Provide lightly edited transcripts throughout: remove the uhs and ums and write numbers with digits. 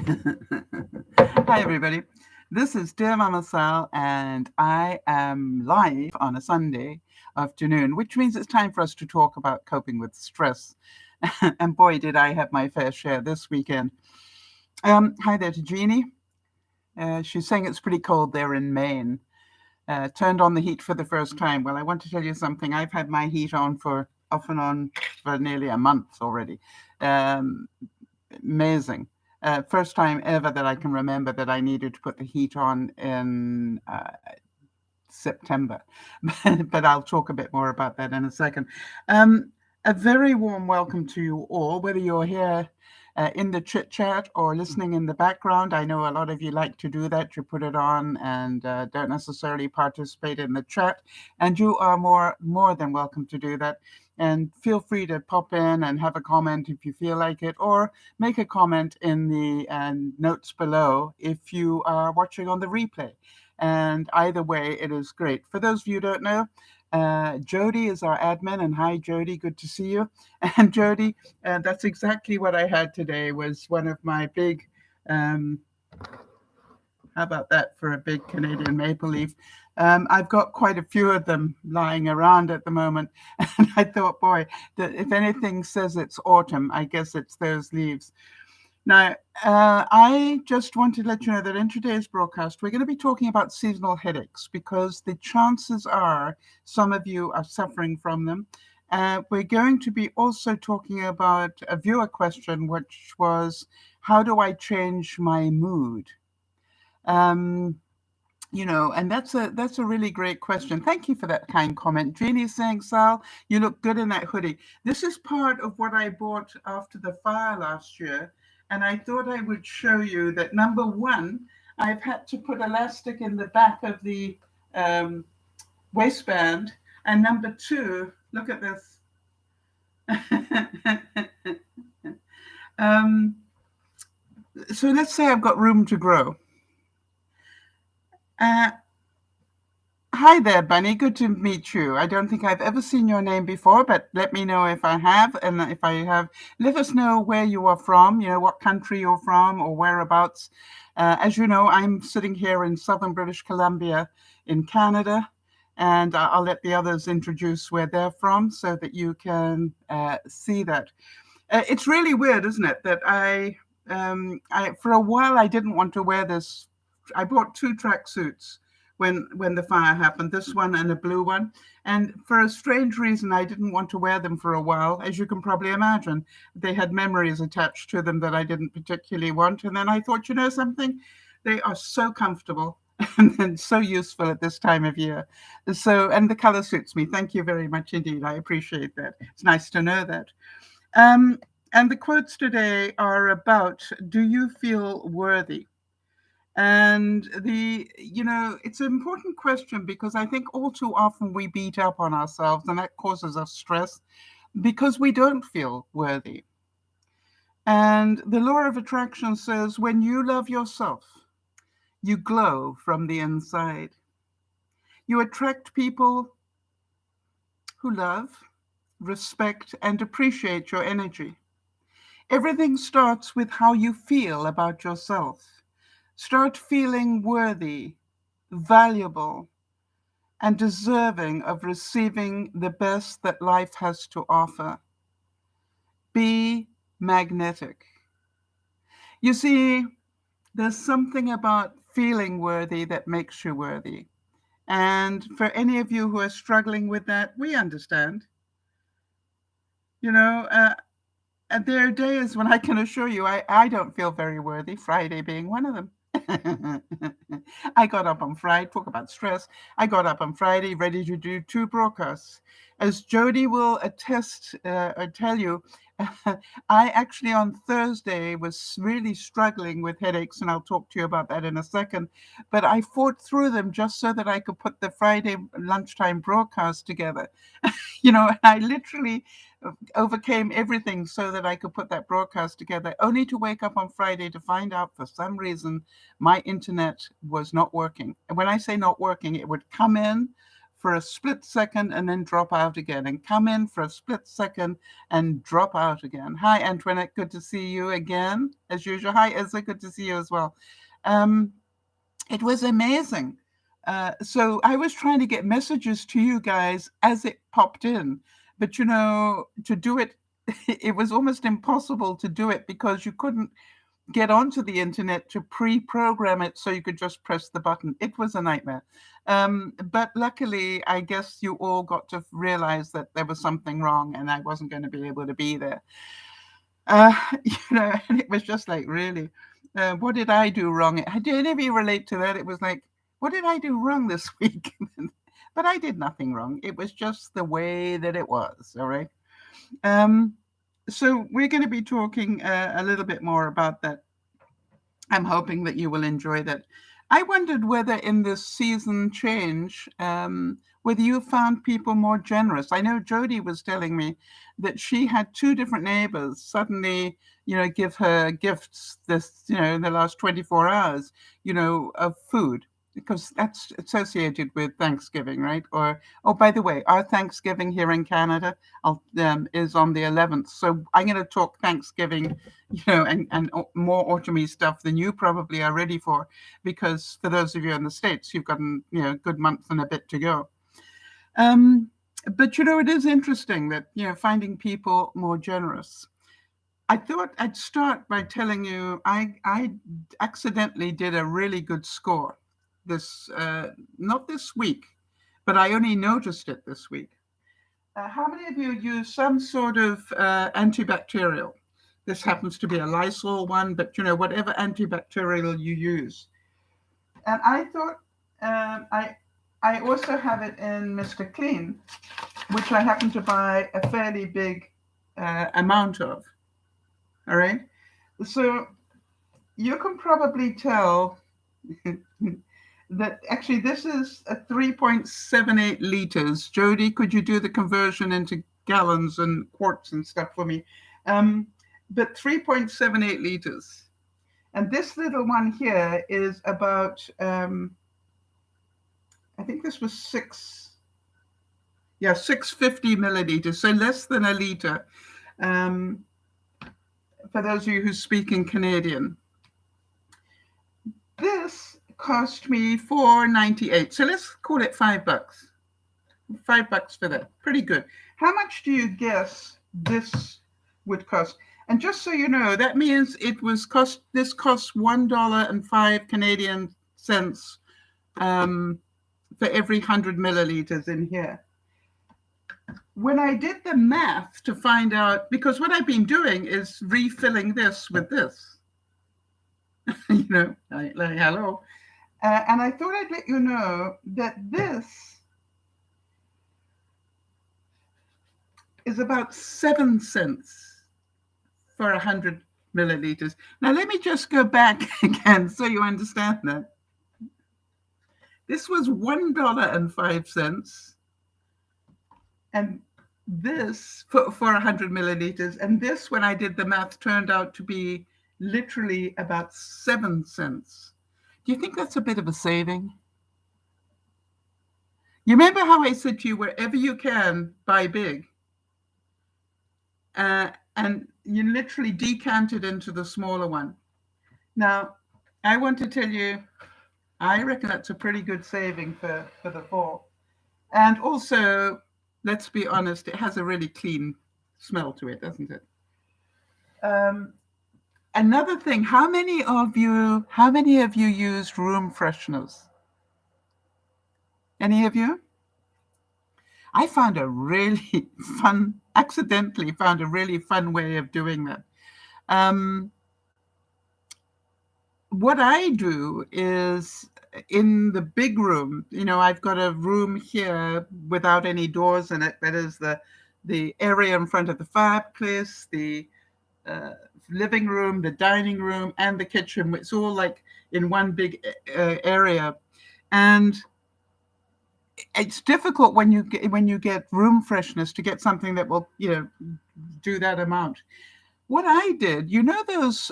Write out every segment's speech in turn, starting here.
Hi, everybody. This is DearMamaSal, and I am live on a Sunday afternoon, which means it's time for us to talk about coping with stress. And boy, did I have my fair share this weekend. Hi there to Genie. She's saying it's pretty cold there in Maine. Turned on the heat for the first time. Well, I want to tell you something. I've had my heat on for off and on for nearly a month already. Um, Amazing. First time ever that I can remember that I needed to put the heat on in September. But I'll talk a bit more about that in a second. Um, a very warm welcome to you all, whether you're here in the chit chat or listening in the background. I know a lot of you like to do that. You put it on and don't necessarily participate in the chat, and you are more than welcome to do that. And feel free to pop in and have a comment if you feel like it, or make a comment in the notes below if you are watching on the replay. And either way, it is great. For those of you who don't know, Jody is our admin, and hi, Jody, good to see you. And Jody, that's exactly what I had today. Was one of my big. How about that for a big Canadian maple leaf? I've got quite a few of them lying around at the moment, and I thought, boy, that if anything says it's autumn, I guess it's those leaves. Now, I just want to let you know that in today's broadcast, we're going to be talking about seasonal headaches because the chances are some of you are suffering from them. We're going to be also talking about a viewer question, which was, how do I change my mood? And that's a really great question. Thank you for that kind comment. Jeannie's saying, Sal, you look good in that hoodie. This is part of what I bought after the fire last year. And I thought I would show you that number one, I've had to put elastic in the back of the um, waistband. And number two, look at this. um, so let's say I've got room to grow. Uh, Hi there, Bunny. Good to meet you. I don't think I've ever seen your name before, but let me know if I have. And if I have, let us know where you are from, what country you're from or whereabouts. As you know, I'm sitting here in southern British Columbia in Canada, and I'll let the others introduce where they're from so that you can see that. It's really weird, isn't it, that for a while, I didn't want to wear this. I bought two tracksuits when the fire happened, this one and a blue one. And for a strange reason, I didn't want to wear them for a while. As you can probably imagine, they had memories attached to them that I didn't particularly want. And then I thought, you know something? They are so comfortable and so useful at this time of year. And the color suits me. Thank you very much indeed. I appreciate that. It's nice to know that. Um, and the quotes today are about, do you feel worthy? And it's an important question because I think all too often we beat up on ourselves and that causes us stress because we don't feel worthy. And the law of attraction says when you love yourself, you glow from the inside. You attract people who love, respect, and appreciate your energy. Everything starts with how you feel about yourself. Start feeling worthy, valuable, and deserving of receiving the best that life has to offer. Be magnetic. You see, there's something about feeling worthy that makes you worthy. And for any of you who are struggling with that, we understand. And there are days when I can assure you I don't feel very worthy, Friday being one of them. I got up on Friday, talk about stress. I got up on Friday ready to do two broadcasts. As Jody will attest or tell you, I actually on Thursday was really struggling with headaches, and I'll talk to you about that in a second. But I fought through them just so that I could put the Friday lunchtime broadcast together. And I literally overcame everything so that I could put that broadcast together, only to wake up on Friday to find out for some reason my internet was not working. And when I say not working, it would come in for a split second and then drop out again, and come in for a split second and drop out again. Hi, Antoinette. Good to see you again, as usual. Hi, Ezra. Good to see you as well. It was amazing. So I was trying to get messages to you guys as it popped in, but to do it, it was almost impossible to do it because you couldn't get onto the internet to pre-program it so you could just press the button. It was a nightmare. But luckily, I guess you all got to realize that there was something wrong and I wasn't going to be able to be there. And it was just like, really, what did I do wrong? Did any of you relate to that? It was like, what did I do wrong this week? But I did nothing wrong. It was just the way that it was, all right? So we're going to be talking a little bit more about that. I'm hoping that you will enjoy that. I wondered whether in this season change, whether you found people more generous. I know Jody was telling me that she had 2 different neighbors suddenly, give her gifts in the last 24 hours, of food, because that's associated with Thanksgiving, right? Oh, by the way, our Thanksgiving here in Canada is on the 11th. So I'm going to talk Thanksgiving, and more autumny stuff than you probably are ready for, because for those of you in the States, you've got a good month and a bit to go. But it is interesting that finding people more generous. I thought I'd start by telling you I accidentally did a really good score not this week, but I only noticed it this week. How many of you use some sort of antibacterial? This happens to be a Lysol one, but whatever antibacterial you use. And I thought I also have it in Mr. Clean, which I happen to buy a fairly big amount of. All right. So you can probably tell that actually this is a 3.78 liters. Jody, could you do the conversion into gallons and quarts and stuff for me? But 3.78 liters. And this little one here is about, I think this was 650 milliliters, so less than a liter. For those of you who speak in Canadian. This cost me $4.98. So let's call it $5. $5 for that. Pretty good. How much do you guess this would cost? And just so you know, that means this cost $1.05 Canadian cents for every 100 milliliters in here. When I did the math to find out, because what I've been doing is refilling this with this, like hello. And I thought I'd let you know that this is about 7 cents for 100 milliliters. Now, let me just go back again so you understand that. This was $1.05. And this for 100 milliliters. And this, when I did the math, turned out to be literally about 7 cents. Do you think that's a bit of a saving? You remember how I said to you, wherever you can, buy big? And you literally decant it into the smaller one. Now, I want to tell you, I reckon that's a pretty good saving for the fall. And also, let's be honest, it has a really clean smell to it, doesn't it? Another thing, how many of you used room fresheners? Any of you? I found accidentally found a really fun way of doing that. What I do is, in the big room, I've got a room here without any doors in it. That is the area in front of the fireplace, the living room, the dining room, and the kitchen. It's all like in one big area. And it's difficult when you get room freshness to get something that will, do that amount. What I did, those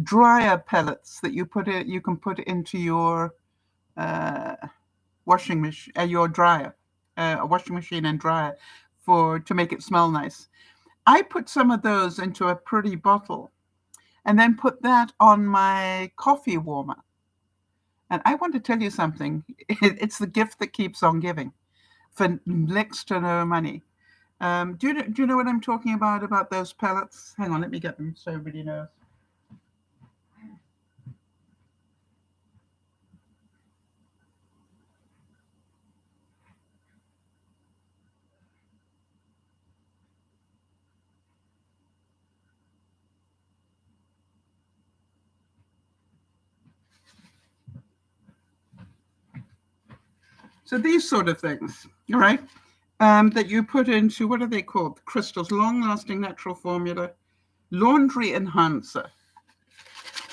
dryer pellets that you can put into your uh, washing machine, your dryer, a washing machine and dryer to make it smell nice. I put some of those into a pretty bottle and then put that on my coffee warmer. And I want to tell you something. It's the gift that keeps on giving for next to no money. Do you know what I'm talking about those pellets? Hang on, let me get them so everybody knows. So these sort of things, all right, that you put into, what are they called? Crystals, long-lasting natural formula, laundry enhancer.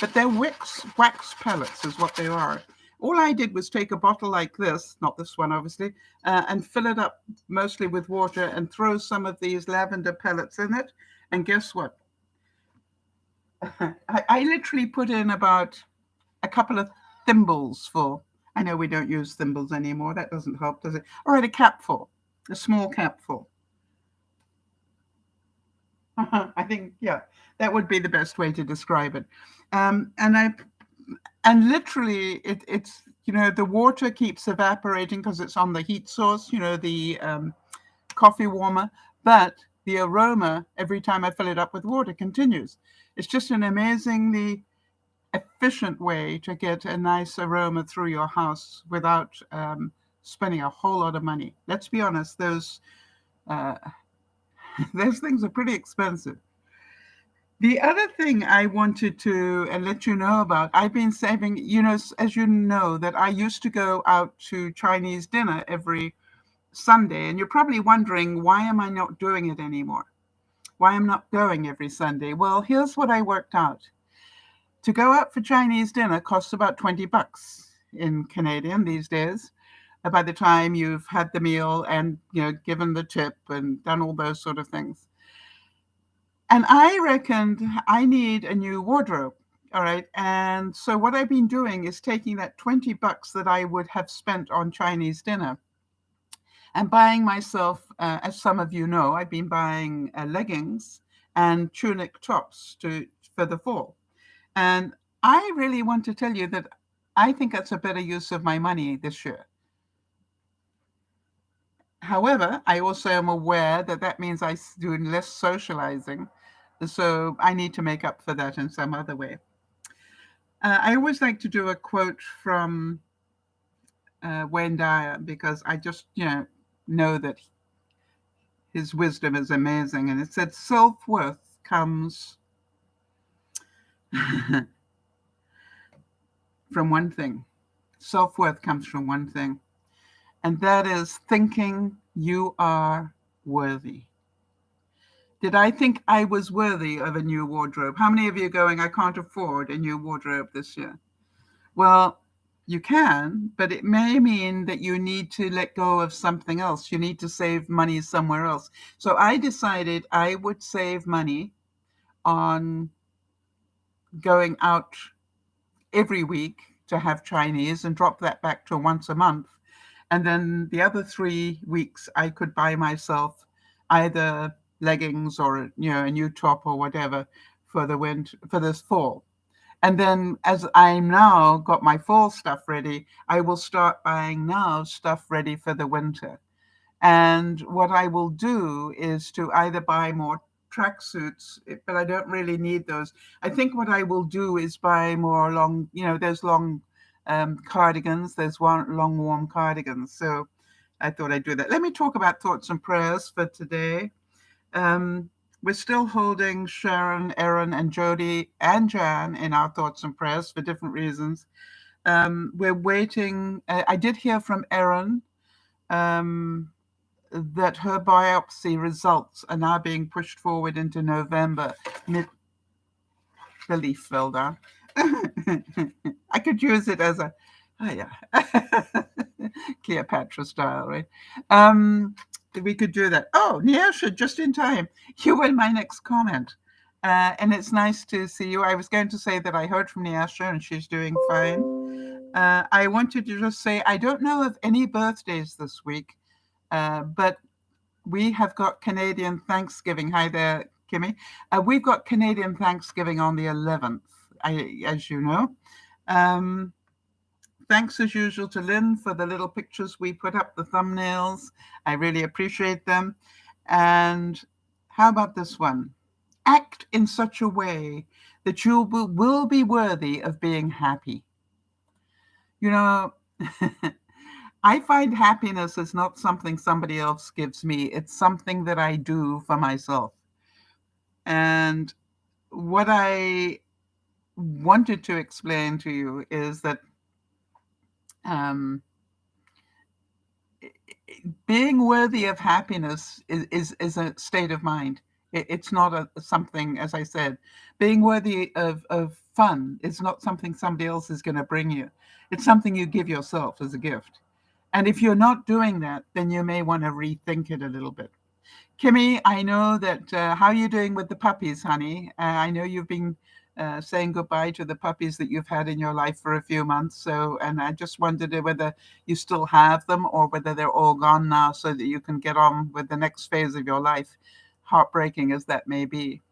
But they're wax pellets is what they are. All I did was take a bottle like this, not this one obviously, and fill it up mostly with water and throw some of these lavender pellets in it. And guess what? I literally put in about a couple of thimbles full. I know we don't use thimbles anymore. That doesn't help, does it? All right, a capful, a small capful. I think, yeah, that would be the best way to describe it. And literally, it's, the water keeps evaporating because it's on the heat source, the coffee warmer, but the aroma, every time I fill it up with water, continues. It's just an amazingly efficient way to get a nice aroma through your house without spending a whole lot of money. Let's be honest, those things are pretty expensive. The other thing I wanted to let you know about, I've been saving, as you know, that I used to go out to Chinese dinner every Sunday, and you're probably wondering, why am I not doing it anymore? Why I'm not going every Sunday? Well, here's what I worked out. To go out for Chinese dinner costs about $20 in Canadian these days. By the time you've had the meal and given the tip and done all those sort of things. And I reckoned I need a new wardrobe. All right. And so what I've been doing is taking that $20 that I would have spent on Chinese dinner and buying myself, as some of you know, I've been buying leggings and tunic tops for the fall. And I really want to tell you that I think that's a better use of my money this year. However, I also am aware that that means I do less socializing. So I need to make up for that in some other way. I always like to do a quote from Wayne Dyer because I just, know that his wisdom is amazing. And it said, self-worth comes from one thing. Self-worth comes from one thing. And that is thinking you are worthy. Did I think I was worthy of a new wardrobe? How many of you are going, I can't afford a new wardrobe this year? Well, you can, but it may mean that you need to let go of something else. You need to save money somewhere else. So I decided I would save money on going out every week to have Chinese and drop that back to once a month. And then the other 3 weeks I could buy myself either leggings or a new top or whatever for the winter, for this fall. And then as I'm now got my fall stuff ready, I will start buying now stuff ready for the winter. And what I will do is to either buy more tracksuits, but I don't really need those. I think what I will do is buy more long, there's long cardigans, there's long warm cardigans. So I thought I'd do that. Let me talk about thoughts and prayers for today. We're still holding Sharon, Erin, and Jody and Jan in our thoughts and prayers for different reasons. We're waiting. I did hear from Erin that her biopsy results are now being pushed forward into November. The leaf fell down. I could use it as a, oh yeah, Cleopatra style, right? We could do that. Oh, Nyasha, just in time. You were my next comment. And it's nice to see you. I was going to say that I heard from Nyasha and she's doing fine. I wanted to just say I don't know of any birthdays this week, but we have got Canadian Thanksgiving. Hi there, Kimmy. We've got Canadian Thanksgiving on the 11th, as you know. Um, Thanks as usual to Lynn for the little pictures we put up, the thumbnails. I really appreciate them. And how about this one? Act in such a way that you will be worthy of being happy. You know, I find happiness is not something somebody else gives me. It's something that I do for myself. And what I wanted to explain to you is that um, being worthy of happiness is a state of mind. It's not something, as I said, being worthy of fun is not something somebody else is going to bring you. It's something you give yourself as a gift. And if you're not doing that, then you may want to rethink it a little bit. Kimmy, I know that, how are you doing with the puppies, honey? I know you've been saying goodbye to the puppies that you've had in your life for a few months. So, and I just wondered whether you still have them or whether they're all gone now so that you can get on with the next phase of your life, heartbreaking as that may be.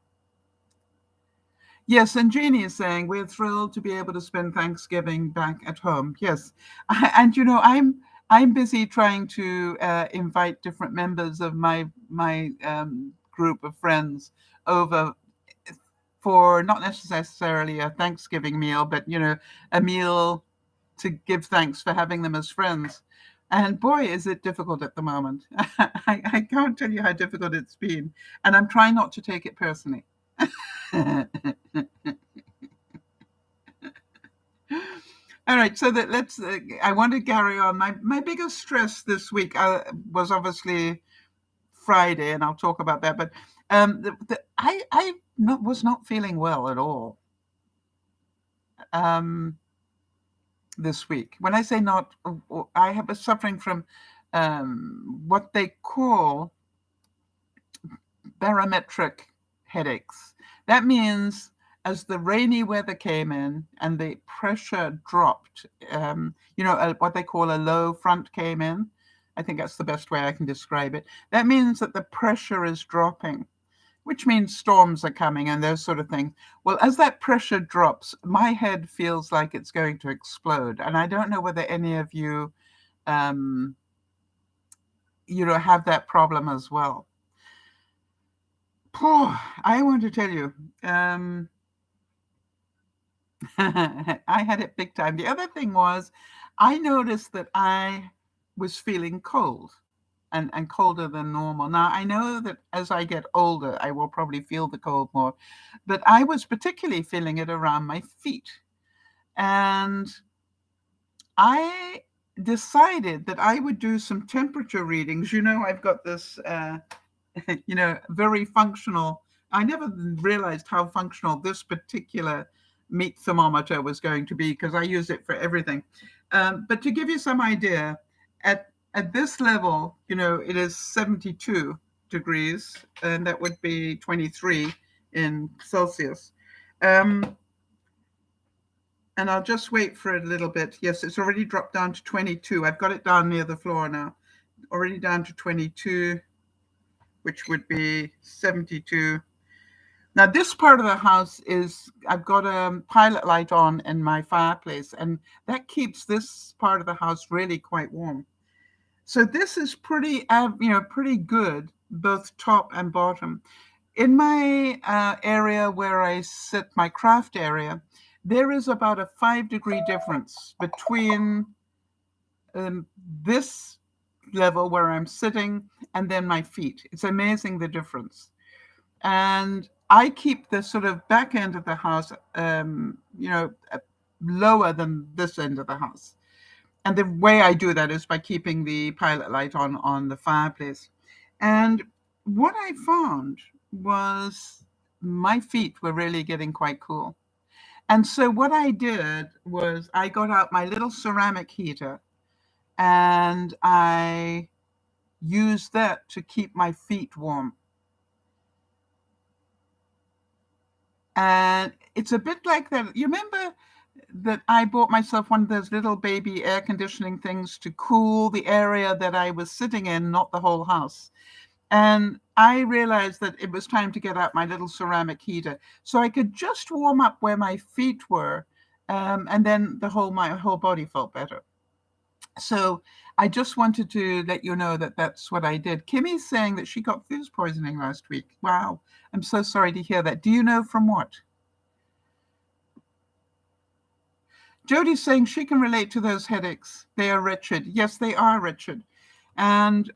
Yes, and Genie is saying we're thrilled to be able to spend Thanksgiving back at home. Yes, and I'm busy trying to invite different members of my group of friends over for not necessarily a Thanksgiving meal, but a meal to give thanks for having them as friends. And boy, is it difficult at the moment. I can't tell you how difficult it's been, and I'm trying not to take it personally. All right, so that let's. I want to carry on. My biggest stress this week was obviously Friday, and I'll talk about that. But I was not feeling well at all this week. When I say not, I have been suffering from what they call barometric headaches. That means as the rainy weather came in and the pressure dropped, what they call a low front came in. I think that's the best way I can describe it. That means that the pressure is dropping, which means storms are coming and those sort of things. Well, as that pressure drops, my head feels like it's going to explode. And I don't know whether any of you, have that problem as well. I want to tell you, I had it big time. The other thing was, I noticed that I was feeling cold and colder than normal. Now, I know that as I get older, I will probably feel the cold more, but I was particularly feeling it around my feet. And I decided that I would do some temperature readings. I've got this very functional. I never realized how functional this particular meat thermometer was going to be because I use it for everything. But to give you some idea, at this level, it is 72 degrees, and that would be 23 in Celsius. And I'll just wait for it a little bit. Yes, it's already dropped down to 22. I've got it down near the floor now. Already down to 22, which would be 72. Now, this part of the house I've got a pilot light on in my fireplace, and that keeps this part of the house really quite warm. So this is pretty good, both top and bottom. In my area where I sit, my craft area, there is about a 5-degree difference between this level where I'm sitting and then my feet. It's amazing the difference. And I keep the sort of back end of the house, lower than this end of the house. And the way I do that is by keeping the pilot light on the fireplace. And what I found was my feet were really getting quite cool. And so what I did was I got out my little ceramic heater and I used that to keep my feet warm. And it's a bit like that. You remember that I bought myself one of those little baby air conditioning things to cool the area that I was sitting in, not the whole house. And I realized that it was time to get out my little ceramic heater so I could just warm up where my feet were, and then my whole body felt better. So I just wanted to let you know that that's what I did. Kimmy's saying that she got food poisoning last week. Wow, I'm so sorry to hear that. Do you know from what? Jody's saying she can relate to those headaches. They are wretched. Yes, they are wretched. And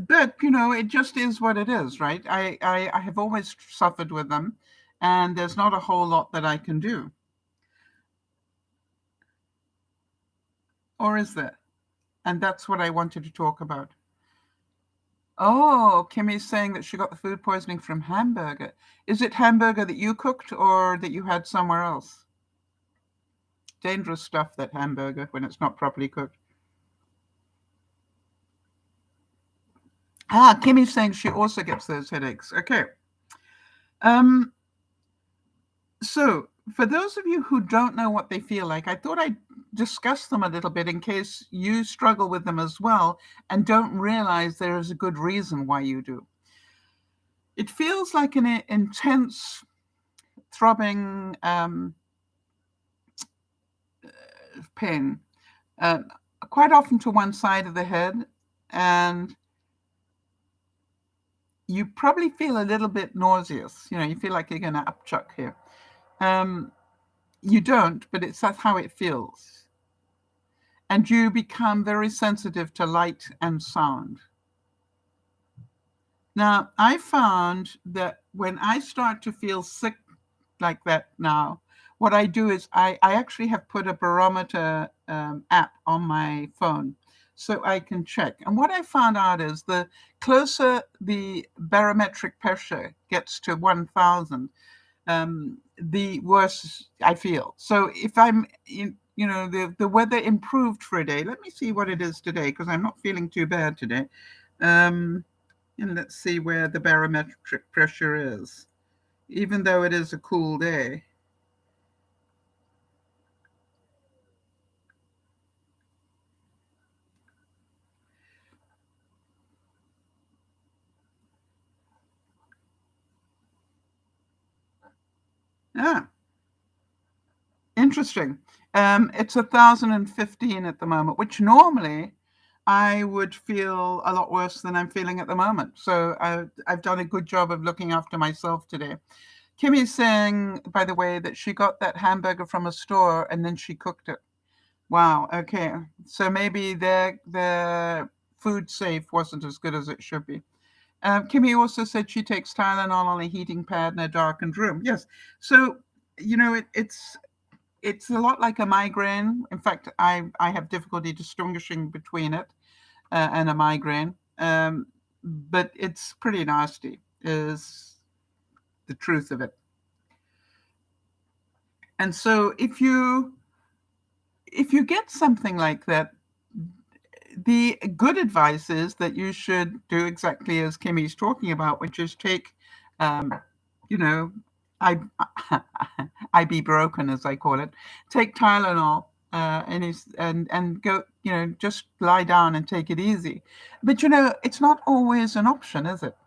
but it just is what it is, right? I have always suffered with them, and there's not a whole lot that I can do. Or is there? And that's what I wanted to talk about. Oh, Kimmy's saying that she got the food poisoning from hamburger. Is it hamburger that you cooked or that you had somewhere else? Dangerous stuff, that hamburger, when it's not properly cooked. Kimmy's saying she also gets those headaches. Okay. So for those of you who don't know what they feel like, I thought I'd discuss them a little bit in case you struggle with them as well and don't realize there is a good reason why you do. It feels like an intense, throbbing pain, quite often to one side of the head, and you probably feel a little bit nauseous. You feel like you're going to upchuck here. You don't, but that's how it feels. And you become very sensitive to light and sound. Now, I found that when I start to feel sick like that now, what I do is I actually have put a barometer app on my phone so I can check. And what I found out is the closer the barometric pressure gets to 1,000, the worse I feel. So if I'm the weather improved for a day. Let me see what it is today, because I'm not feeling too bad today. And let's see where the barometric pressure is, even though it is a cool day. Ah, interesting. It's 1,015 at the moment, which normally I would feel a lot worse than I'm feeling at the moment. So I've done a good job of looking after myself today. Kimmy's saying, by the way, that she got that hamburger from a store and then she cooked it. Wow. Okay. So maybe their food safe wasn't as good as it should be. Kimmy also said she takes Tylenol on a heating pad in a darkened room. Yes. So it's a lot like a migraine. In fact, I have difficulty distinguishing between it and a migraine. But it's pretty nasty, is the truth of it. And so if you get something like that, the good advice is that you should do exactly as Kimmy's talking about, which is take, you know, I, ibuprofen, as I call it, take Tylenol, and go, just lie down and take it easy. But it's not always an option, is it?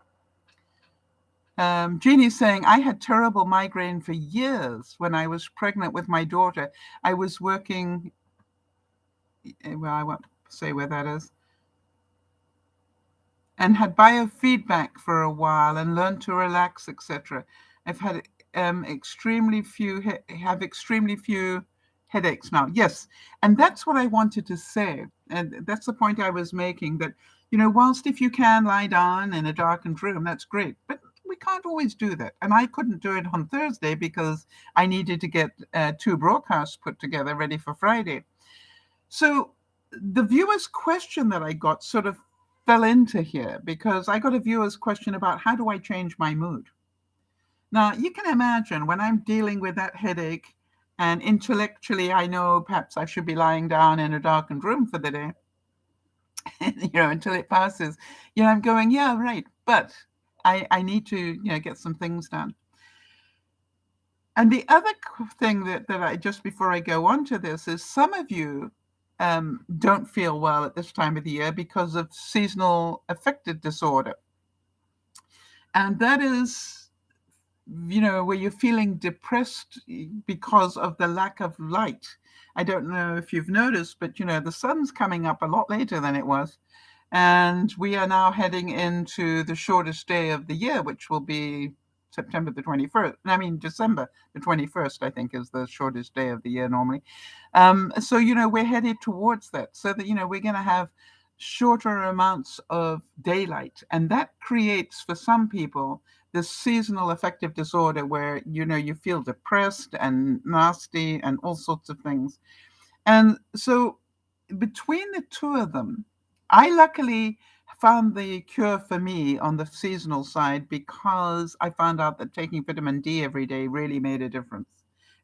Genie's saying, I had terrible migraine for years when I was pregnant with my daughter. I was working, well, I won't say where that is, and had biofeedback for a while and learned to relax, etc. I've had extremely few headaches now. Yes, and that's what I wanted to say, and that's the point I was making. That whilst if you can lie down in a darkened room, that's great, but we can't always do that. And I couldn't do it on Thursday because I needed to get 2 broadcasts put together ready for Friday. So the viewer's question that I got sort of fell into here, because I got a viewer's question about how do I change my mood. Now, you can imagine when I'm dealing with that headache and intellectually I know perhaps I should be lying down in a darkened room for the day, until it passes, I'm going, yeah, right. But I need to, get some things done. And the other thing that I, just before I go on to this, is some of you don't feel well at this time of the year because of seasonal affective disorder. And that is, where you're feeling depressed because of the lack of light. I don't know if you've noticed, but the sun's coming up a lot later than it was. And we are now heading into the shortest day of the year, which will be September the 21st. I mean, December the 21st, I think, is the shortest day of the year normally. So, we're headed towards that, so that, we're going to have shorter amounts of daylight. And that creates, for some people, this seasonal affective disorder where, you feel depressed and nasty and all sorts of things. And so between the two of them, I luckily found the cure for me on the seasonal side, because I found out that taking vitamin D every day really made a difference,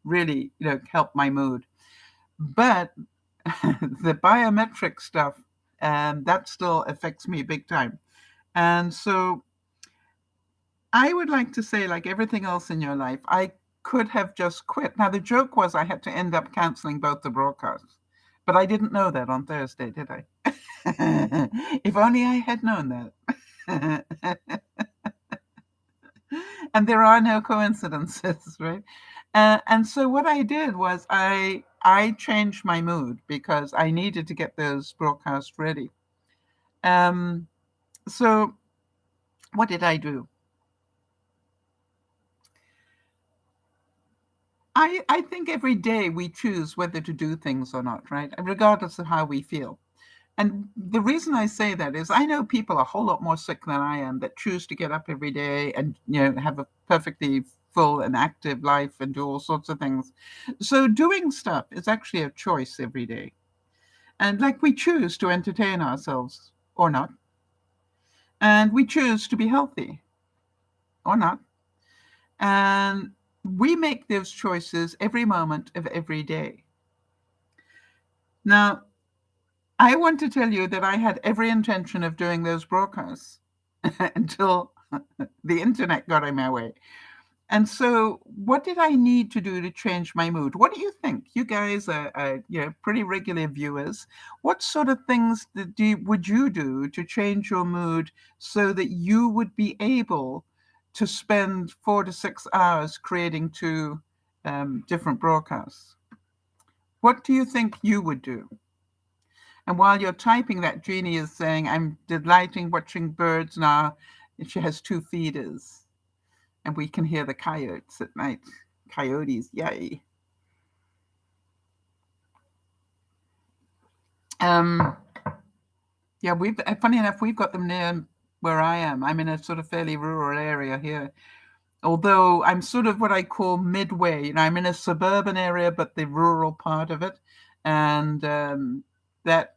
really, helped my mood. But the biometric stuff, that still affects me big time. And so I would like to say, like everything else in your life, I could have just quit. Now, the joke was I had to end up canceling both the broadcasts, but I didn't know that on Thursday, did I? If only I had known that. And there are no coincidences, right? And so what I did was I changed my mood because I needed to get those broadcasts ready. So what did I do? I think every day we choose whether to do things or not, right? Regardless of how we feel. And the reason I say that is I know people a whole lot more sick than I am that choose to get up every day and, have a perfectly full and active life and do all sorts of things. So doing stuff is actually a choice every day. And like we choose to entertain ourselves or not. And we choose to be healthy or not. And we make those choices every moment of every day. Now, I want to tell you that I had every intention of doing those broadcasts until the internet got in my way. And so, what did I need to do to change my mood? What do you think? You guys are pretty regular viewers. What sort of things would you do to change your mood so that you would be able to spend 4 to 6 hours creating two different broadcasts? What do you think you would do? And while you're typing that, Genie is saying, I'm delighting watching birds now. And she has 2 feeders. And we can hear the coyotes at night. Coyotes, yay. Yeah, funny enough, we've got them near where I am. I'm in a sort of fairly rural area here. Although I'm sort of what I call midway. I'm in a suburban area, but the rural part of it. And that,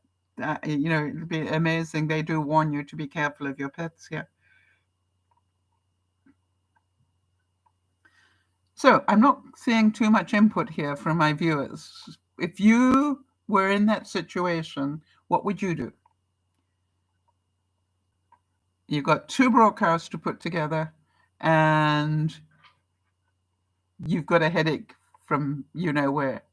it'd be amazing. They do warn you to be careful of your pets here. So I'm not seeing too much input here from my viewers. If you were in that situation, what would you do? You've got 2 broadcasts to put together, and you've got a headache from where.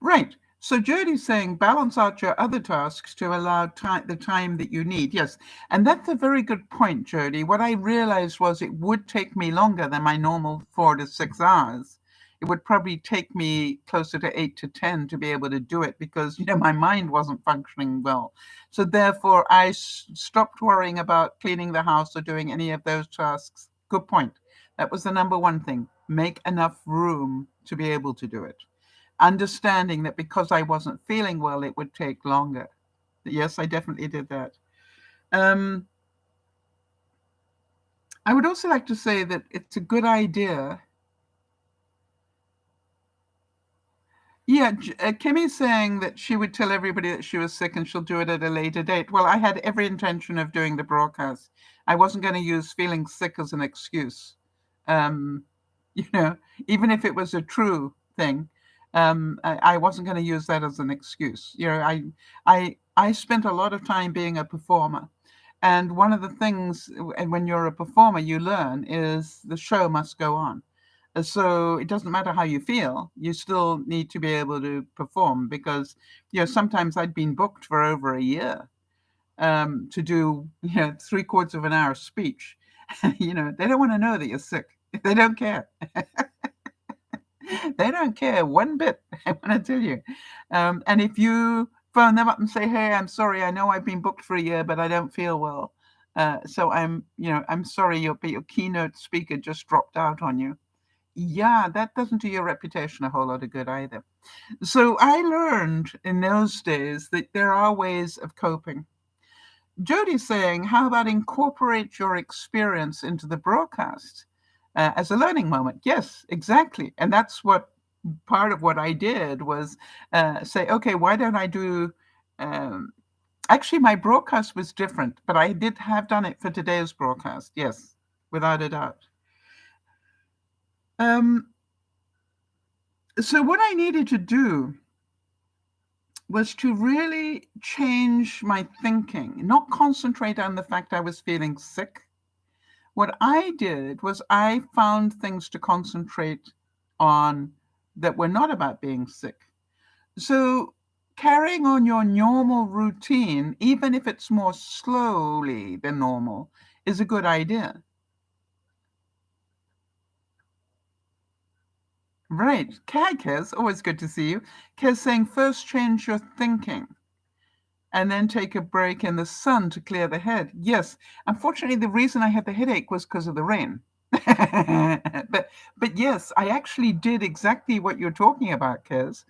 Right. So Jody's saying balance out your other tasks to allow the time that you need. Yes. And that's a very good point, Jody. What I realized was it would take me longer than my normal 4 to 6 hours. It would probably take me closer to 8 to 10 to be able to do it because, my mind wasn't functioning well. So therefore, I stopped worrying about cleaning the house or doing any of those tasks. Good point. That was the number one thing. Make enough room to be able to do it. Understanding that because I wasn't feeling well, it would take longer. Yes, I definitely did that. I would also like to say that it's a good idea. Yeah, Kimmy's saying that she would tell everybody that she was sick and she'll do it at a later date. Well, I had every intention of doing the broadcast. I wasn't going to use feeling sick as an excuse. Um, even if it was a true thing, I wasn't going to use that as an excuse. I spent a lot of time being a performer, And one of the things when you're a performer you learn is the show must go on. So it doesn't matter how you feel, you still need to be able to perform, because sometimes I'd been booked for over a year to do 3/4 of an hour speech. They don't want to know that you're sick. They don't care. They don't care one bit. I want to tell you. And if you phone them up and say, "Hey, I'm sorry. I know I've been booked for a year, but I don't feel well. So I'm sorry. Your keynote speaker just dropped out on you." Yeah, that doesn't do your reputation a whole lot of good either. So I learned in those days that there are ways of coping. Jody's saying, how about incorporate your experience into the broadcast as a learning moment? Yes, exactly. And that's what part of what I did was say, okay, why don't I do. Actually, my broadcast was different, but I did have done it for today's broadcast. Yes, without a doubt. So what I needed to do was to really change my thinking, not concentrate on the fact I was feeling sick. What I did was I found things to concentrate on that were not about being sick. So carrying on your normal routine, even if it's more slowly than normal, is a good idea. Right. Hi, Kez. Always good to see you. Kez saying, first change your thinking and then take a break in the sun to clear the head. Yes. Unfortunately, the reason I had the headache was because of the rain. but yes, I actually did exactly what you're talking about, Kez.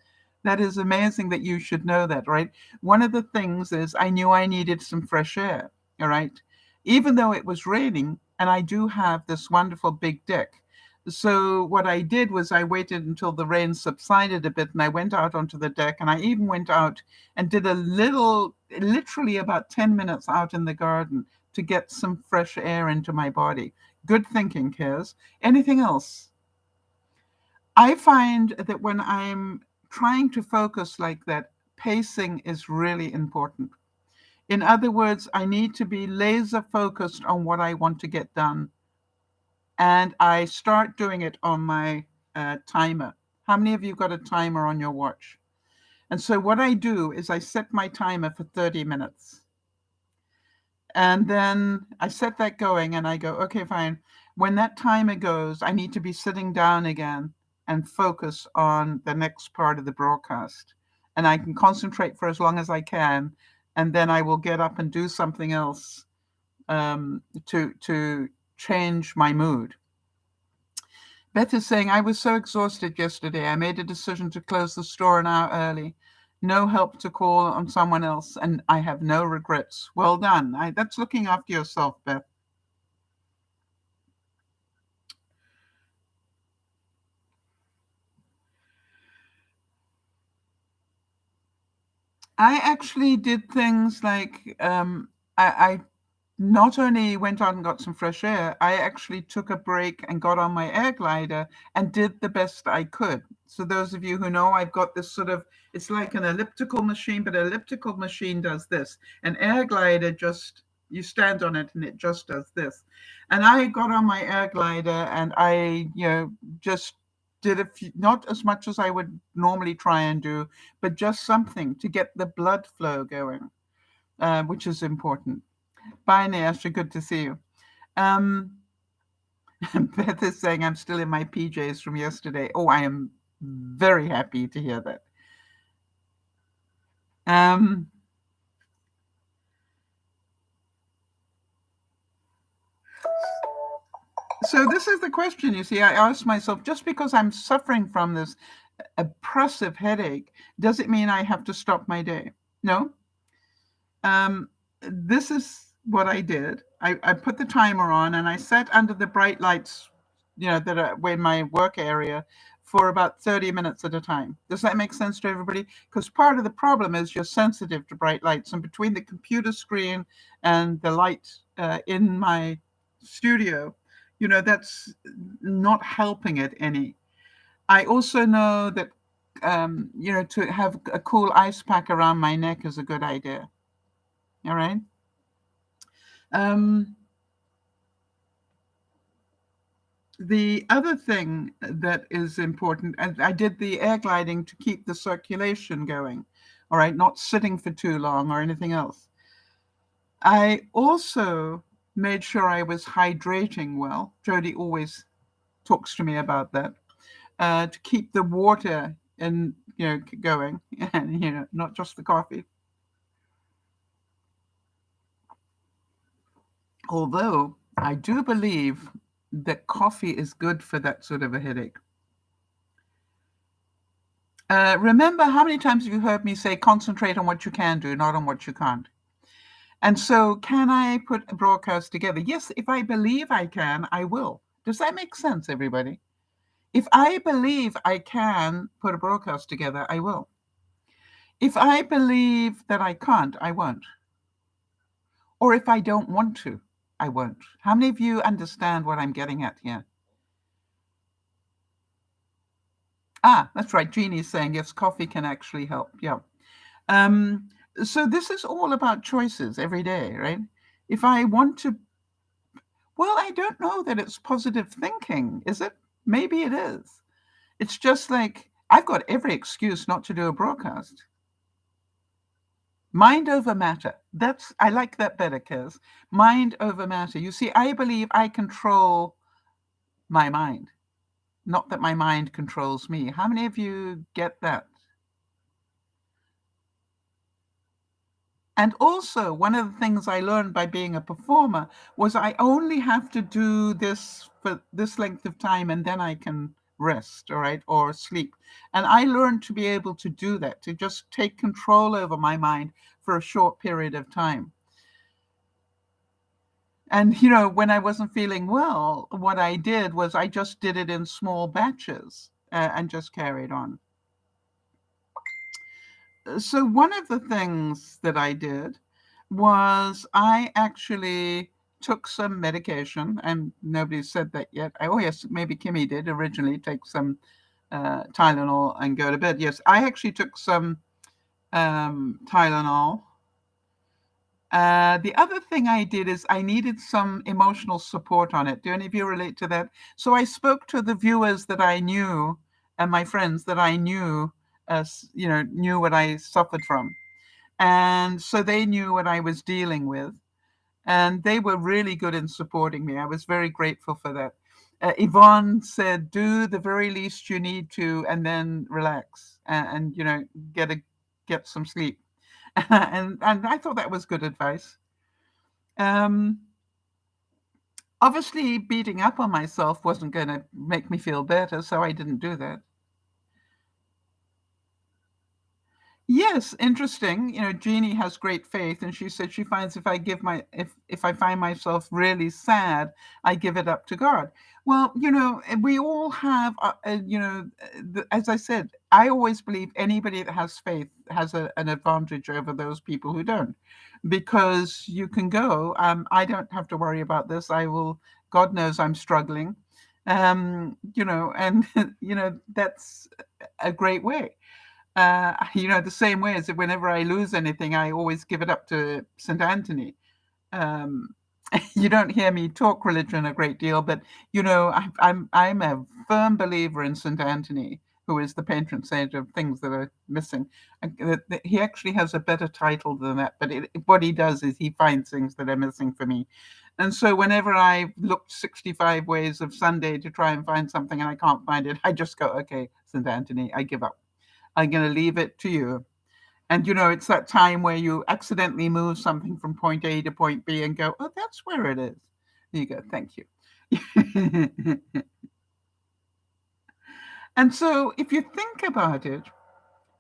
That is amazing that you should know that, right? One of the things is I knew I needed some fresh air, all right? Even though it was raining, and I do have this wonderful big deck. So what I did was I waited until the rain subsided a bit, and I went out onto the deck, and I even went out and did a little, literally about 10 minutes out in the garden to get some fresh air into my body. Good thinking, Kez. Anything else? I find that when I'm trying to focus like that, pacing is really important. In other words, I need to be laser focused on what I want to get done. And I start doing it on my timer. How many of you got a timer on your watch? And so what I do is I set my timer for 30 minutes. And then I set that going and I go, okay, fine. When that timer goes, I need to be sitting down again and focus on the next part of the broadcast. And I can concentrate for as long as I can. And then I will get up and do something else to change my mood. Beth is saying, I was so exhausted yesterday. I made a decision to close the store an hour early. No help to call on someone else, and I have no regrets. Well done. That's looking after yourself, Beth. I actually did things like I not only went out and got some fresh air, I actually took a break and got on my air glider and did the best I could. So those of you who know, I've got this sort of, it's like an elliptical machine, but an elliptical machine does this. An air glider just, you stand on it and it just does this. And I got on my air glider and I, just did a few, not as much as I would normally try and do, but just something to get the blood flow going, which is important. Bye, Natasha. Good to see you. Um, Beth is saying I'm still in my PJs from yesterday. Oh, I am very happy to hear that. So this is the question, you see. I asked myself, just because I'm suffering from this oppressive headache, does it mean I have to stop my day? No. This is what I did. I put the timer on and I sat under the bright lights, that are in my work area for about 30 minutes at a time. Does that make sense to everybody? Because part of the problem is you're sensitive to bright lights. And between the computer screen and the light in my studio, that's not helping it any. I also know that, to have a cool ice pack around my neck is a good idea. All right. Um, the other thing that is important, and I did the air gliding to keep the circulation going, all right, not sitting for too long or anything else. I also made sure I was hydrating well. Jody always talks to me about that, to keep the water in, going, and not just the coffee. Although I do believe that coffee is good for that sort of a headache. Remember, how many times have you heard me say concentrate on what you can do, not on what you can't? And so, can I put a broadcast together? Yes, if I believe I can, I will. Does that make sense, everybody? If I believe I can put a broadcast together, I will. If I believe that I can't, I won't. Or if I don't want to, I won't. How many of you understand what I'm getting at here? Ah, that's right. Genie is saying, yes, coffee can actually help. Yeah. Um, so this is all about choices every day, right? If I want to, well, I don't know that it's positive thinking, is it? Maybe it is. It's just like I've got every excuse not to do a broadcast. Mind over matter. I like that better, Kez. Mind over matter. You see, I believe I control my mind, not that my mind controls me. How many of you get that? And also, one of the things I learned by being a performer was I only have to do this for this length of time and then I can rest, all right, or sleep. And I learned to be able to do that, to just take control over my mind for a short period of time. And, when I wasn't feeling well, what I did was I just did it in small batches, and just carried on. So one of the things that I did was I actually took some medication, and nobody said that yet. Oh yes, maybe Kimmy did originally take some Tylenol and go to bed. Yes, I actually took some Tylenol. The other thing I did is I needed some emotional support on it. Do any of you relate to that? So I spoke to the viewers that I knew and my friends that I knew, knew what I suffered from. And so they knew what I was dealing with. And they were really good in supporting me. I was very grateful for that. Yvonne said, do the very least you need to, and then relax and get some sleep. And I thought that was good advice. Um, Obviously, beating up on myself wasn't going to make me feel better, so I didn't do that. Yes, interesting. Jeannie has great faith, and she said she finds if I find myself really sad, I give it up to God. Well, we all have, as I said, I always believe anybody that has faith has an advantage over those people who don't, because you can go, I don't have to worry about this. I will. God knows I'm struggling, and that's a great way. The same way as whenever I lose anything, I always give it up to St. Anthony. Um, you don't hear me talk religion a great deal, but I'm a firm believer in St. Anthony, who is the patron saint of things that are missing. He actually has a better title than that, but what he does is he finds things that are missing for me. And so whenever I looked 65 ways of Sunday to try and find something and I can't find it, I just go, okay, St. Anthony, I give up. I'm going to leave it to you. And it's that time where you accidentally move something from point A to point B and go, oh, that's where it is. There you go. Thank you. And so if you think about it,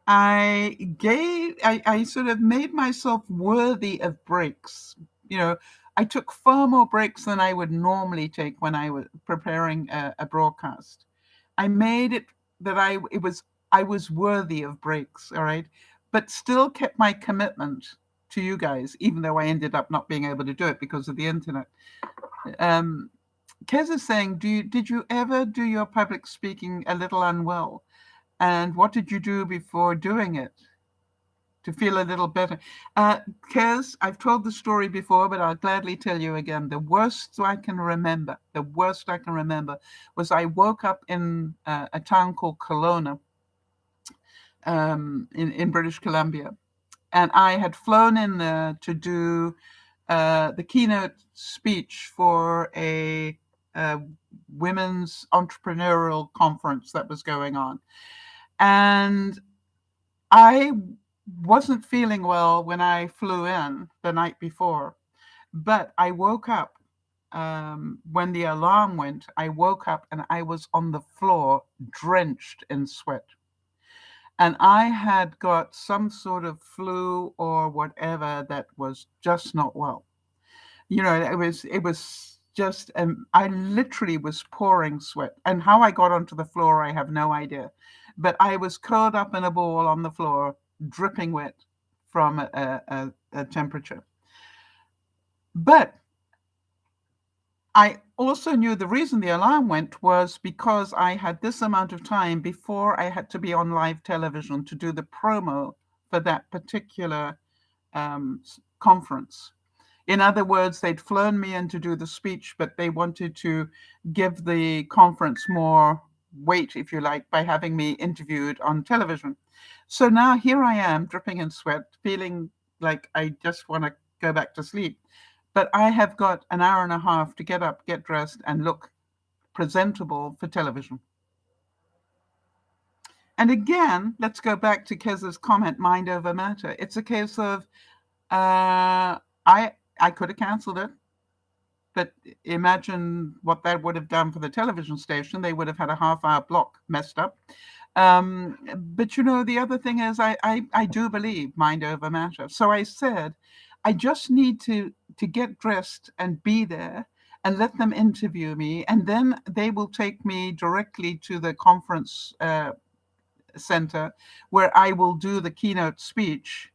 I sort of made myself worthy of breaks. I took far more breaks than I would normally take when I was preparing a broadcast. I made it that I was worthy of breaks, all right, but still kept my commitment to you guys, even though I ended up not being able to do it because of the internet. Um, Kez is saying, did you ever do your public speaking a little unwell? And what did you do before doing it? to feel a little better. Kez, I've told the story before, but I'll gladly tell you again. The worst I can remember was I woke up in a town called Kelowna in British Columbia. And I had flown in there to do the keynote speech for a women's entrepreneurial conference that was going on. And I wasn't feeling well when I flew in the night before, but I woke up when the alarm went. I woke up and I was on the floor drenched in sweat. And I had got some sort of flu or whatever that was just not well. It was just, I literally was pouring sweat. And how I got onto the floor, I have no idea. But I was curled up in a ball on the floor, dripping wet from a temperature. But I also knew the reason the alarm went was because I had this amount of time before I had to be on live television to do the promo for that particular conference. In other words, they'd flown me in to do the speech, but they wanted to give the conference more weight, if you like, by having me interviewed on television. So now here I am, dripping in sweat, feeling like I just want to go back to sleep. But I have got an hour and a half to get up, get dressed, and look presentable for television. And again, let's go back to Kez's comment, mind over matter. It's a case of I could have canceled it, but imagine what that would have done for the television station. They would have had a half-hour block messed up. But the other thing is I do believe mind over matter. So I said, I just need to get dressed and be there and let them interview me. And then they will take me directly to the conference center where I will do the keynote speech.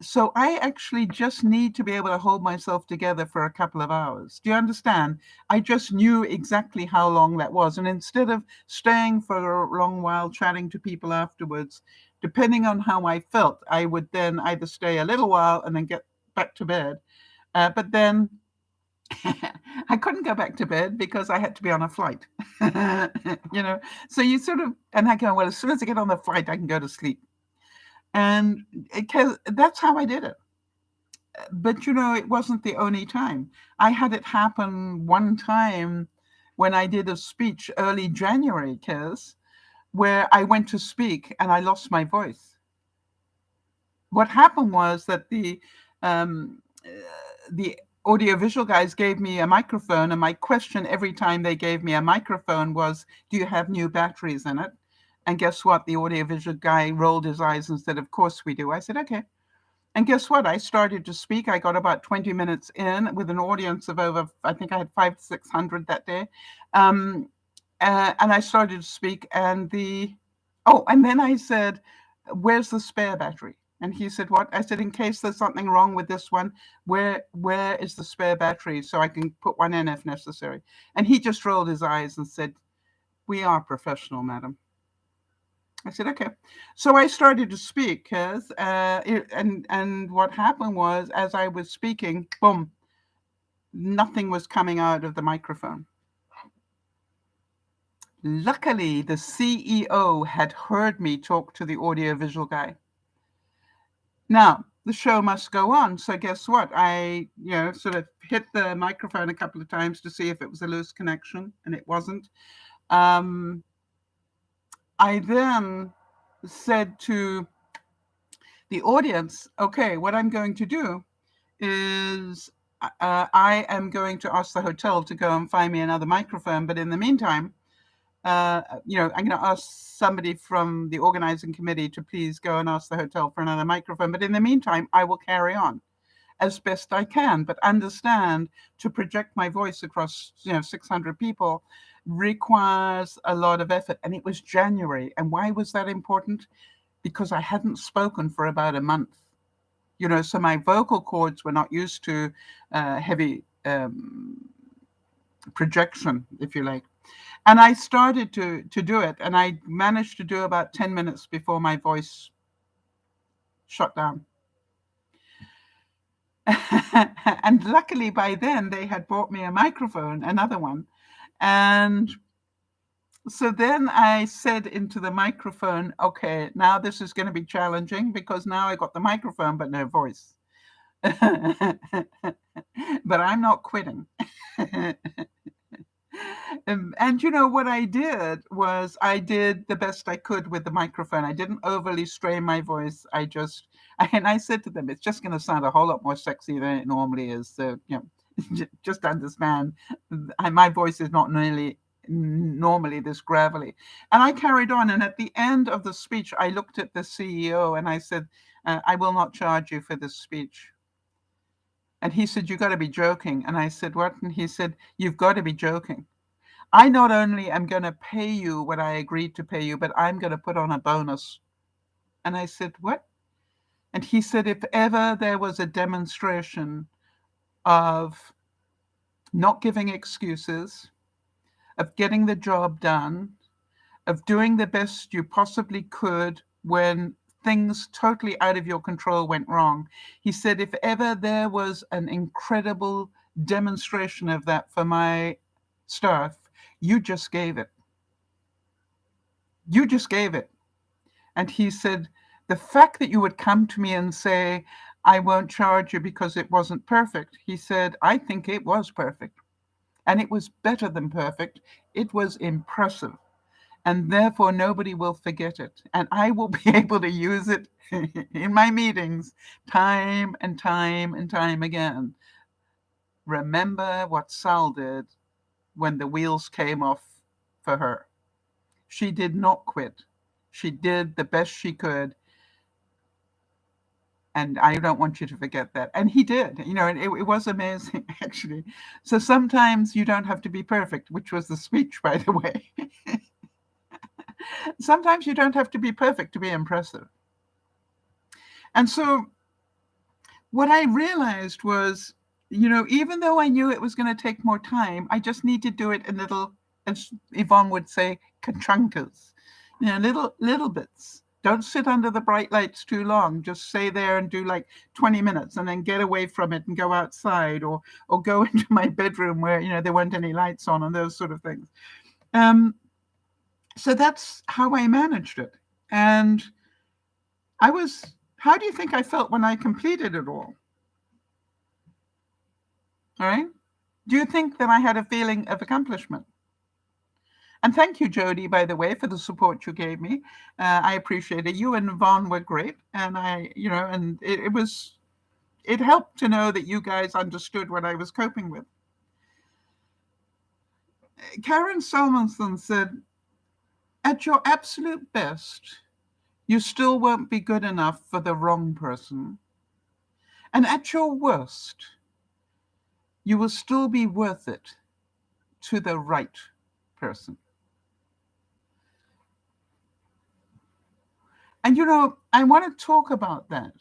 So I actually just need to be able to hold myself together for a couple of hours. Do you understand? I just knew exactly how long that was. And instead of staying for a long while, chatting to people afterwards, depending on how I felt, I would then either stay a little while and then get back to bed. But then I couldn't go back to bed because I had to be on a flight. So you sort of, and I go, well, as soon as I get on the flight, I can go to sleep. And that's how I did it. But, it wasn't the only time. I had it happen one time when I did a speech early January, Kez, where I went to speak and I lost my voice. What happened was that the audiovisual guys gave me a microphone, and my question every time they gave me a microphone was, do you have new batteries in it? And guess what? The audiovisual guy rolled his eyes and said, of course we do. I said, okay. And guess what? I started to speak. I got about 20 minutes in with an audience of over, I think I had 500-600 that day. And I started to speak and then I said, where's the spare battery? And he said, what? I said, in case there's something wrong with this one, where is the spare battery so I can put one in if necessary? And he just rolled his eyes and said, we are professional, madam. I said, okay. So I started to speak, and what happened was, as I was speaking, boom, nothing was coming out of the microphone. Luckily, the CEO had heard me talk to the audiovisual guy. Now, the show must go on. So guess what? I, sort of hit the microphone a couple of times to see if it was a loose connection, and it wasn't. I then said to the audience, okay, what I'm going to do is I am going to ask the hotel to go and find me another microphone. But in the meantime, I'm going to ask somebody from the organizing committee to please go and ask the hotel for another microphone. But in the meantime, I will carry on as best I can. But understand, to project my voice across 600 people requires a lot of effort. And it was January. And why was that important? Because I hadn't spoken for about a month. So my vocal cords were not used to heavy projection, if you like. And I started to do it, and I managed to do about 10 minutes before my voice shut down. And luckily by then they had bought me a microphone, another one. And so then I said into the microphone, okay, now this is going to be challenging because now I got the microphone but no voice. But I'm not quitting. And you know what I did was I did the best I could with the microphone. I didn't overly strain my voice. And I said to them, it's just going to sound a whole lot more sexy than it normally is. So, just understand, my voice is not normally this gravelly. And I carried on. And at the end of the speech, I looked at the CEO and I said, I will not charge you for this speech. And he said, you got to be joking. And I said, what? And he said, you've got to be joking. I not only am going to pay you what I agreed to pay you, but I'm going to put on a bonus. And I said, what? And he said, if ever there was a demonstration of not giving excuses, of getting the job done, of doing the best you possibly could when things totally out of your control went wrong, he said, if ever there was an incredible demonstration of that for my staff, you just gave it. You just gave it. And he said, the fact that you would come to me and say, I won't charge you because it wasn't perfect. He said, I think it was perfect. And it was better than perfect. It was impressive. And therefore, nobody will forget it. And I will be able to use it in my meetings time and time and time again. Remember what Sal did when the wheels came off for her. She did not quit. She did the best she could. And I don't want you to forget that. And he did, and it was amazing, actually. So sometimes you don't have to be perfect, which was the speech, by the way. Sometimes you don't have to be perfect to be impressive. And so what I realized was, even though I knew it was going to take more time, I just need to do it in little, as Yvonne would say, katrankas, little bits. Don't sit under the bright lights too long. Just stay there and do like 20 minutes and then get away from it and go outside or go into my bedroom where, there weren't any lights on and those sort of things. So that's how I managed it. And how do you think I felt when I completed it all? All right. Do you think that I had a feeling of accomplishment? And thank you, Jody, by the way, for the support you gave me. I appreciate it. You and Vaughn were great. And it helped to know that you guys understood what I was coping with. Karen Salmonson said, at your absolute best, you still won't be good enough for the wrong person. And at your worst, you will still be worth it to the right person. And I want to talk about that.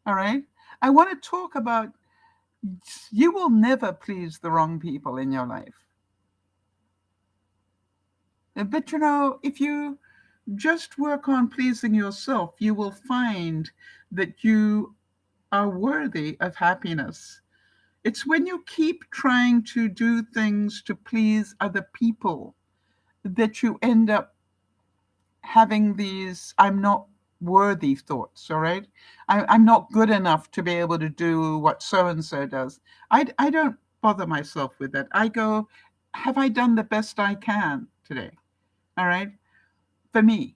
All right? I want to talk about you will never please the wrong people in your life. But if you just work on pleasing yourself, you will find that you are worthy of happiness. It's when you keep trying to do things to please other people that you end up having these I'm not worthy thoughts, all right? I'm not good enough to be able to do what so-and-so does. I don't bother myself with that. I go, have I done the best I can today? All right? For me.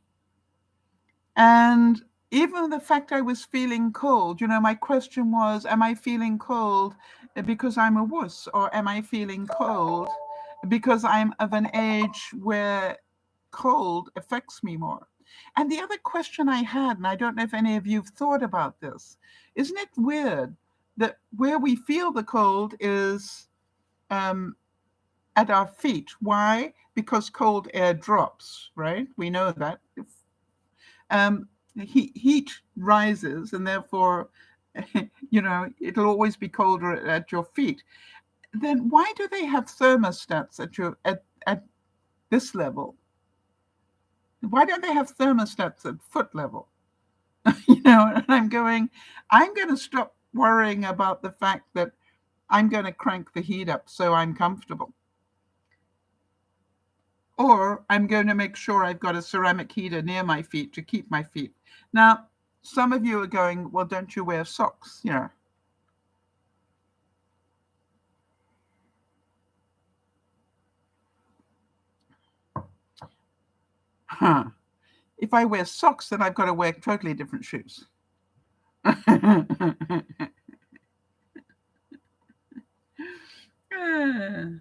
And even the fact I was feeling cold, my question was, am I feeling cold because I'm a wuss? Or am I feeling cold because I'm of an age where cold affects me more? And the other question I had, and I don't know if any of you have thought about this, isn't it weird that where we feel the cold is at our feet? Why? Because cold air drops, right? We know that. Heat rises, and therefore, it'll always be colder at your feet. Then why do they have thermostats at this level? Why don't they have thermostats at foot level? And I'm going to stop worrying about the fact that I'm going to crank the heat up so I'm comfortable. Or I'm going to make sure I've got a ceramic heater near my feet to keep my feet. Now, some of you are going, well, don't you wear socks? Huh. If I wear socks, then I've got to wear totally different shoes.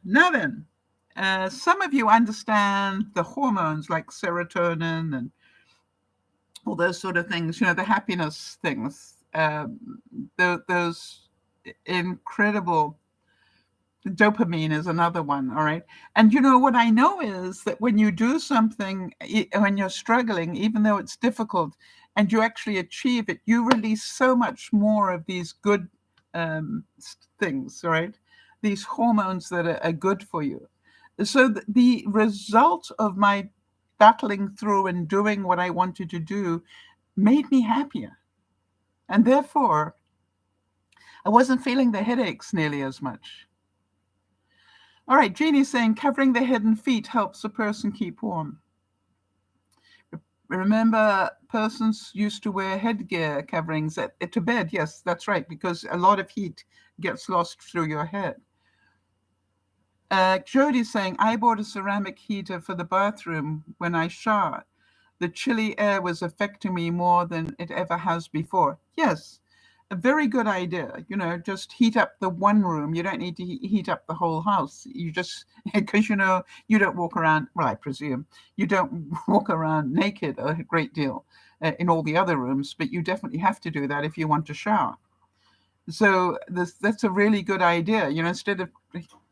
Now then, some of you understand the hormones like serotonin and all those sort of things, the happiness things, those incredible. Dopamine is another one, all right? And what I know is that when you do something, when you're struggling, even though it's difficult, and you actually achieve it, you release so much more of these good things, all right? These hormones that are good for you. So the result of my battling through and doing what I wanted to do made me happier. And therefore, I wasn't feeling the headaches nearly as much. All right, Genie's saying covering the head and feet helps a person keep warm. Remember, persons used to wear headgear coverings to bed. Yes, that's right, because a lot of heat gets lost through your head. Jody's saying, I bought a ceramic heater for the bathroom when I shower. The chilly air was affecting me more than it ever has before. Yes, a very good idea. Just heat up the one room. You don't need to heat up the whole house. You just, because you don't walk around, well, I presume, you don't walk around naked a great deal in all the other rooms, but you definitely have to do that if you want to shower. So that's a really good idea. Instead of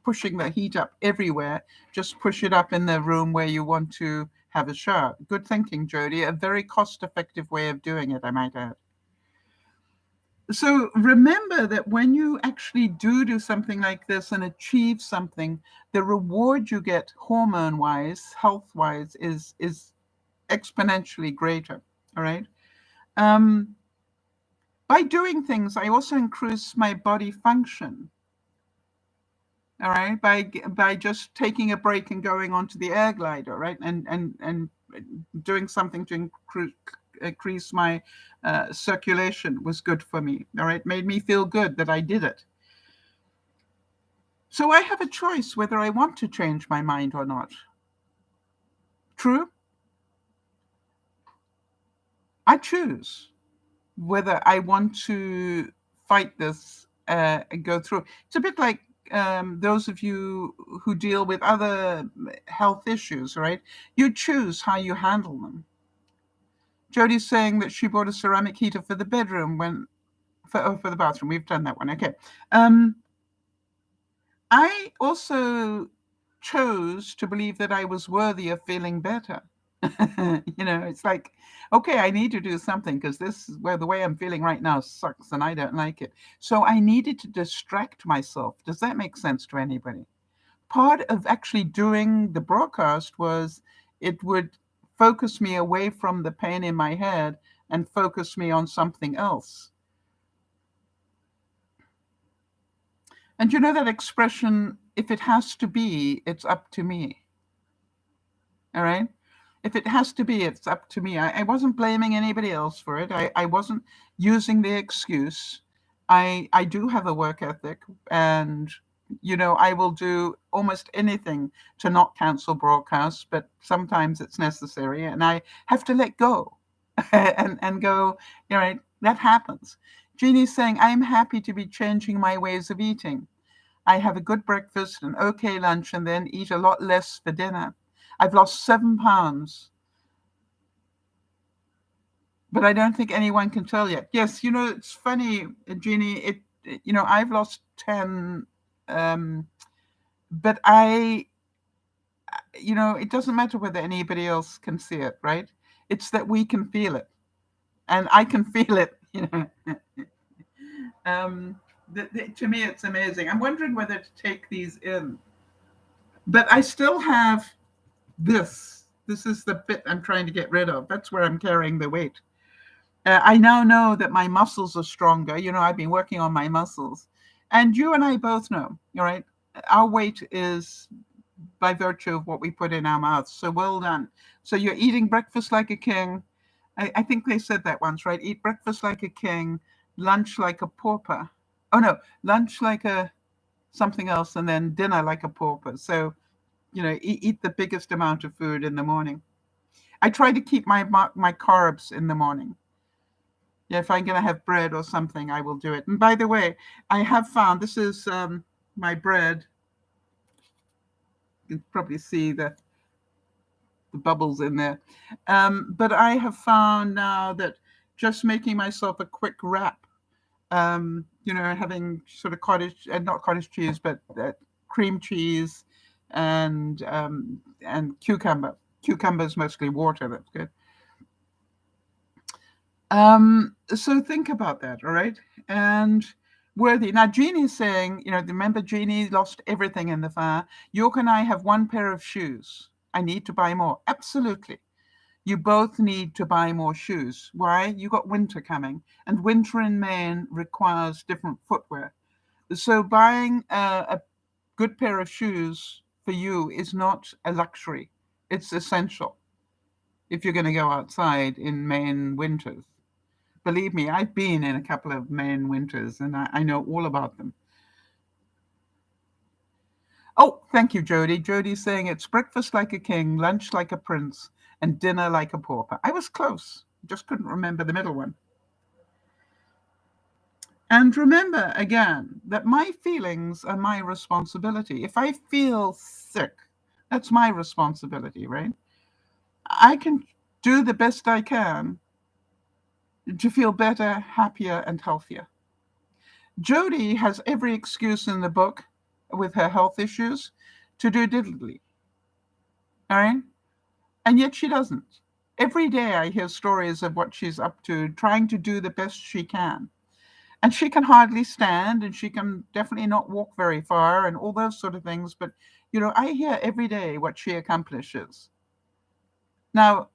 pushing the heat up everywhere, just push it up in the room where you want to have a shower. Good thinking, Jody. A very cost-effective way of doing it, I might add. So remember that when you actually do something like this and achieve something, the reward you get hormone-wise, health-wise, is exponentially greater. All right. By doing things, I also increase my body function. All right, by just taking a break and going onto the air glider, right, and doing something to increase my circulation was good for me. All right, made me feel good that I did it. So I have a choice whether I want to change my mind or not. True? I choose whether I want to fight this and go through. It's a bit like those of you who deal with other health issues, right? You choose how you handle them. Jody's saying that she bought a ceramic heater for the bedroom for the bathroom. We've done that one. Okay. I also chose to believe that I was worthy of feeling better. It's like, okay, I need to do something because this is where the way I'm feeling right now sucks and I don't like it. So I needed to distract myself. Does that make sense to anybody? Part of actually doing the broadcast was it would focus me away from the pain in my head and focus me on something else. And you know that expression, if it has to be, it's up to me. All right? If it has to be, it's up to me. I wasn't blaming anybody else for it. I wasn't using the excuse. I do have a work ethic, and I will do almost anything to not cancel broadcasts, but sometimes it's necessary, and I have to let go and go, that happens. Genie's saying, I'm happy to be changing my ways of eating. I have a good breakfast, an okay lunch, and then eat a lot less for dinner. I've lost 7 pounds, but I don't think anyone can tell yet. Yes, it's funny, Genie. I've lost 10, but it doesn't matter whether anybody else can see it, right? It's that we can feel it, and I can feel it. To me, it's amazing. I'm wondering whether to take these in, but I still have this. This is the bit I'm trying to get rid of. That's where I'm carrying the weight. I now know that my muscles are stronger. I've been working on my muscles. And you and I both know, all right, our weight is by virtue of what we put in our mouths. So well done. So you're eating breakfast like a king. I think they said that once, right? Eat breakfast like a king, lunch like a pauper. Oh no, lunch like a something else, and then dinner like a pauper. So, eat the biggest amount of food in the morning. I try to keep my carbs in the morning. Yeah, if I'm going to have bread or something, I will do it. And by the way, I have found this is my bread. You can probably see the bubbles in there. But I have found now that just making myself a quick wrap, having sort of not cottage cheese, but cream cheese and cucumber. Cucumber is mostly water. That's good. So think about that, all right? And worthy. Now, Genie's saying, remember Genie lost everything in the fire. York and I have one pair of shoes. I need to buy more. Absolutely. You both need to buy more shoes. Why? You got winter coming, and winter in Maine requires different footwear. So buying a good pair of shoes for you is not a luxury. It's essential if you're going to go outside in Maine winters. Believe me, I've been in a couple of Maine winters, and I know all about them. Oh, thank you, Jody. Jody's saying it's breakfast like a king, lunch like a prince, and dinner like a pauper. I was close. Just couldn't remember the middle one. And remember, again, that my feelings are my responsibility. If I feel sick, that's my responsibility, right? I can do the best I can to feel better, happier, and healthier. Jody has every excuse in the book with her health issues to do diddly. All right? And yet she doesn't. Every day I hear stories of what she's up to, trying to do the best she can. And she can hardly stand, and she can definitely not walk very far, and all those sort of things. But, I hear every day what she accomplishes. Now,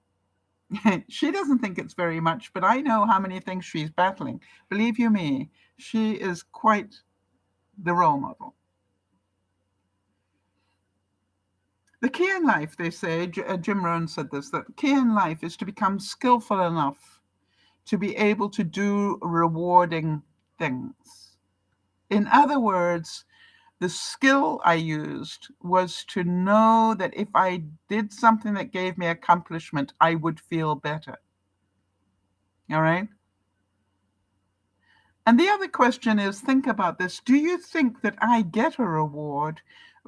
she doesn't think it's very much, but I know how many things she's battling. Believe you me, she is quite the role model. The key in life, they say, Jim Rohn said this, that the key in life is to become skillful enough to be able to do rewarding things. In other words, the skill I used was to know that if I did something that gave me accomplishment, I would feel better. All right? And the other question is, think about this. Do you think that I get a reward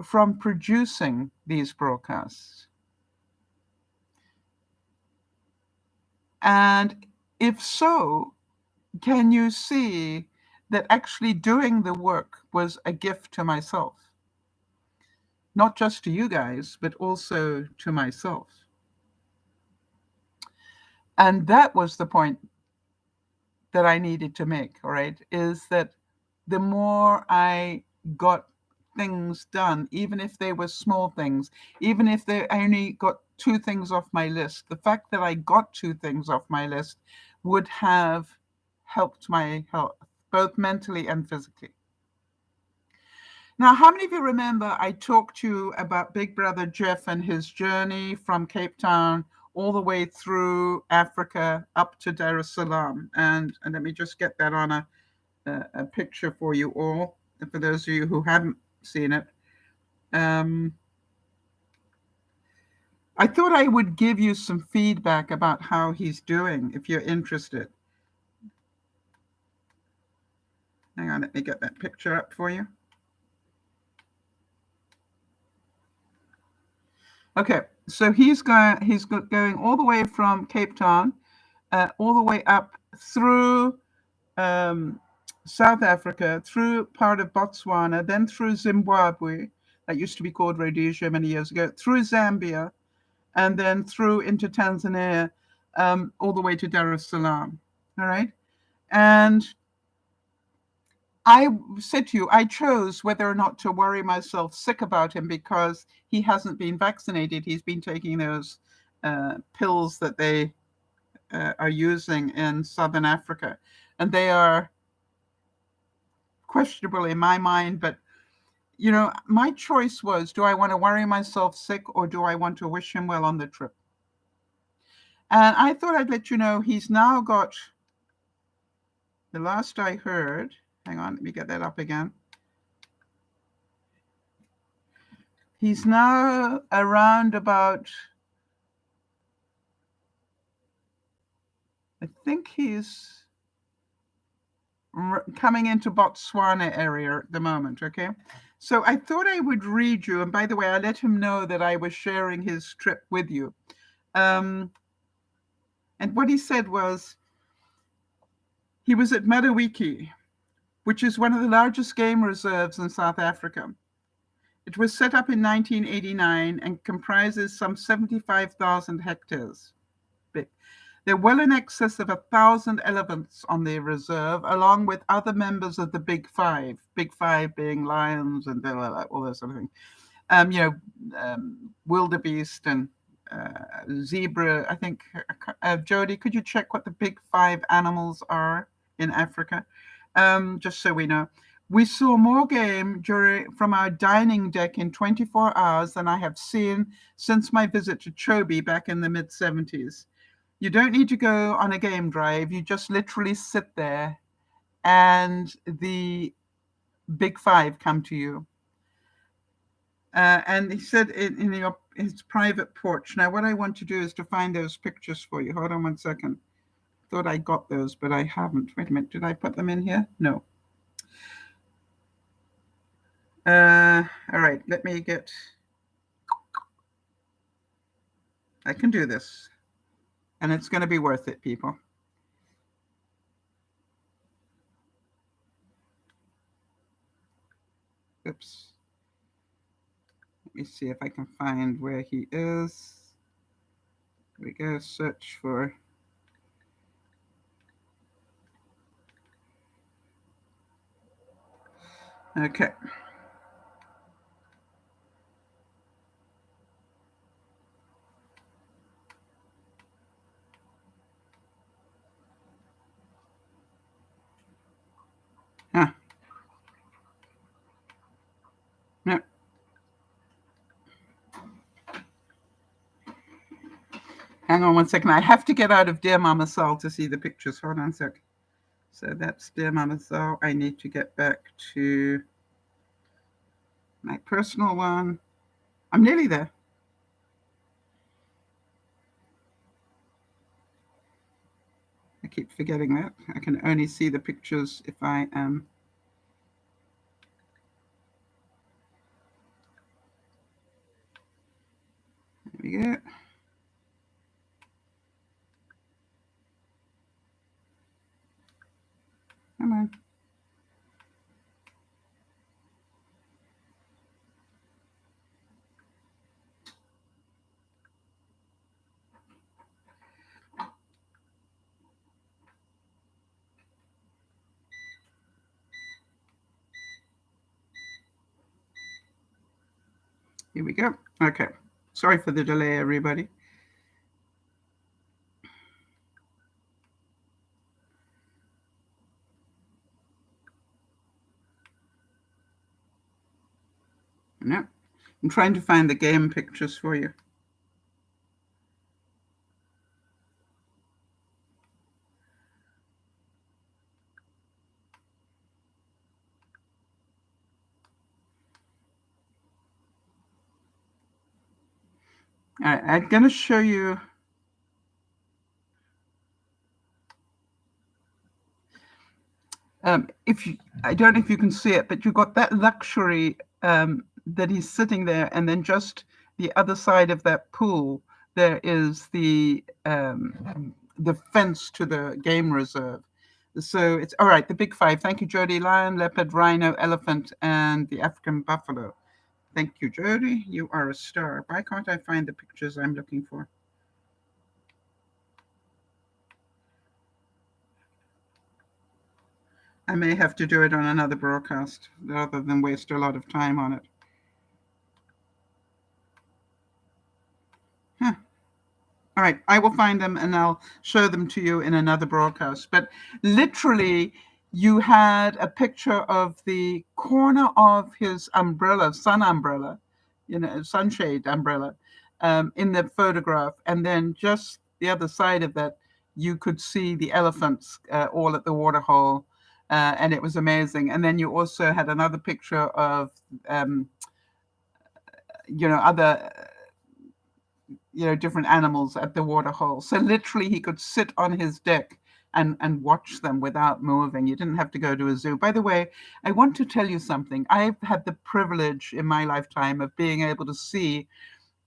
from producing these broadcasts? And if so, can you see that actually doing the work was a gift to myself? Not just to you guys, but also to myself. And that was the point that I needed to make, all right, is that the more I got things done, even if they were small things, even if I only got 2 things off my list, the fact that I got 2 things off my list would have helped my health, both mentally and physically. Now, how many of you remember I talked to you about Big Brother Jeff and his journey from Cape Town all the way through Africa up to Dar es Salaam? And let me just get that on a picture for you all, for those of you who haven't seen it. I thought I would give you some feedback about how he's doing, if you're interested. Hang on, let me get that picture up for you. Okay, so he's going all the way from Cape Town, all the way up through South Africa, through part of Botswana, then through Zimbabwe, that used to be called Rhodesia many years ago, through Zambia, and then through into Tanzania, all the way to Dar es Salaam. All right, and I said to you, I chose whether or not to worry myself sick about him because he hasn't been vaccinated. He's been taking those pills that they are using in southern Africa, and they are questionable in my mind. But my choice was, do I want to worry myself sick, or do I want to wish him well on the trip? And I thought I'd let you know he's now got, the last I heard, hang on, let me get that up again. He's now around about, I think he's coming into Botswana area at the moment, okay? So I thought I would read you, and by the way, I let him know that I was sharing his trip with you. And what he said was, he was at Madawiki, which is one of the largest game reserves in South Africa. It was set up in 1989 and comprises some 75,000 hectares. Big. There are well in excess of 1,000 elephants on the reserve, along with other members of the Big Five. Big Five being lions and all that sort of thing. Wildebeest and zebra. I think, Jody, could you check what the Big Five animals are in Africa? Just so we know. We saw more game from our dining deck in 24 hours than I have seen since my visit to Chobe back in the mid-70s. You don't need to go on a game drive. You just literally sit there and the Big Five come to you. And he said in his private porch. Now, what I want to do is to find those pictures for you. Hold on one second. Thought I got those, but I haven't. Wait a minute. Did I put them in here? No. All right. Let me get... I can do this. And it's going to be worth it, people. Oops. Let me see if I can find where he is. Here we go. Search for... Okay. Huh. No. Hang on one second. I have to get out of DearMamaSal to see the pictures. Hold on a sec. So that's DearMamaSal. I need to get back to my personal one. I'm nearly there. I keep forgetting that. I can only see the pictures if I am... There we go. Come on. Here we go. Okay. Sorry for the delay, everybody. No. I'm trying to find the game pictures for you. All right, I'm going to show you. I don't know if you can see it, but you've got that luxury that he's sitting there, and then just the other side of that pool, there is the fence to the game reserve. So it's all right. The Big Five. Thank you, Jody. Lion, leopard, rhino, elephant, and the African buffalo. Thank you, Jody. You are a star. Why can't I find the pictures I'm looking for? I may have to do it on another broadcast rather than waste a lot of time on it. Huh. All right, I will find them and I'll show them to you in another broadcast. But literally, you had a picture of the corner of his umbrella, sun umbrella, sunshade umbrella, in the photograph, and then just the other side of that, you could see the elephants all at the waterhole, and it was amazing. And then you also had another picture of, um, other different animals at the waterhole. So literally, he could sit on his deck and watch them without moving. You didn't have to go to a zoo. By the way, I want to tell you something. I've had the privilege in my lifetime of being able to see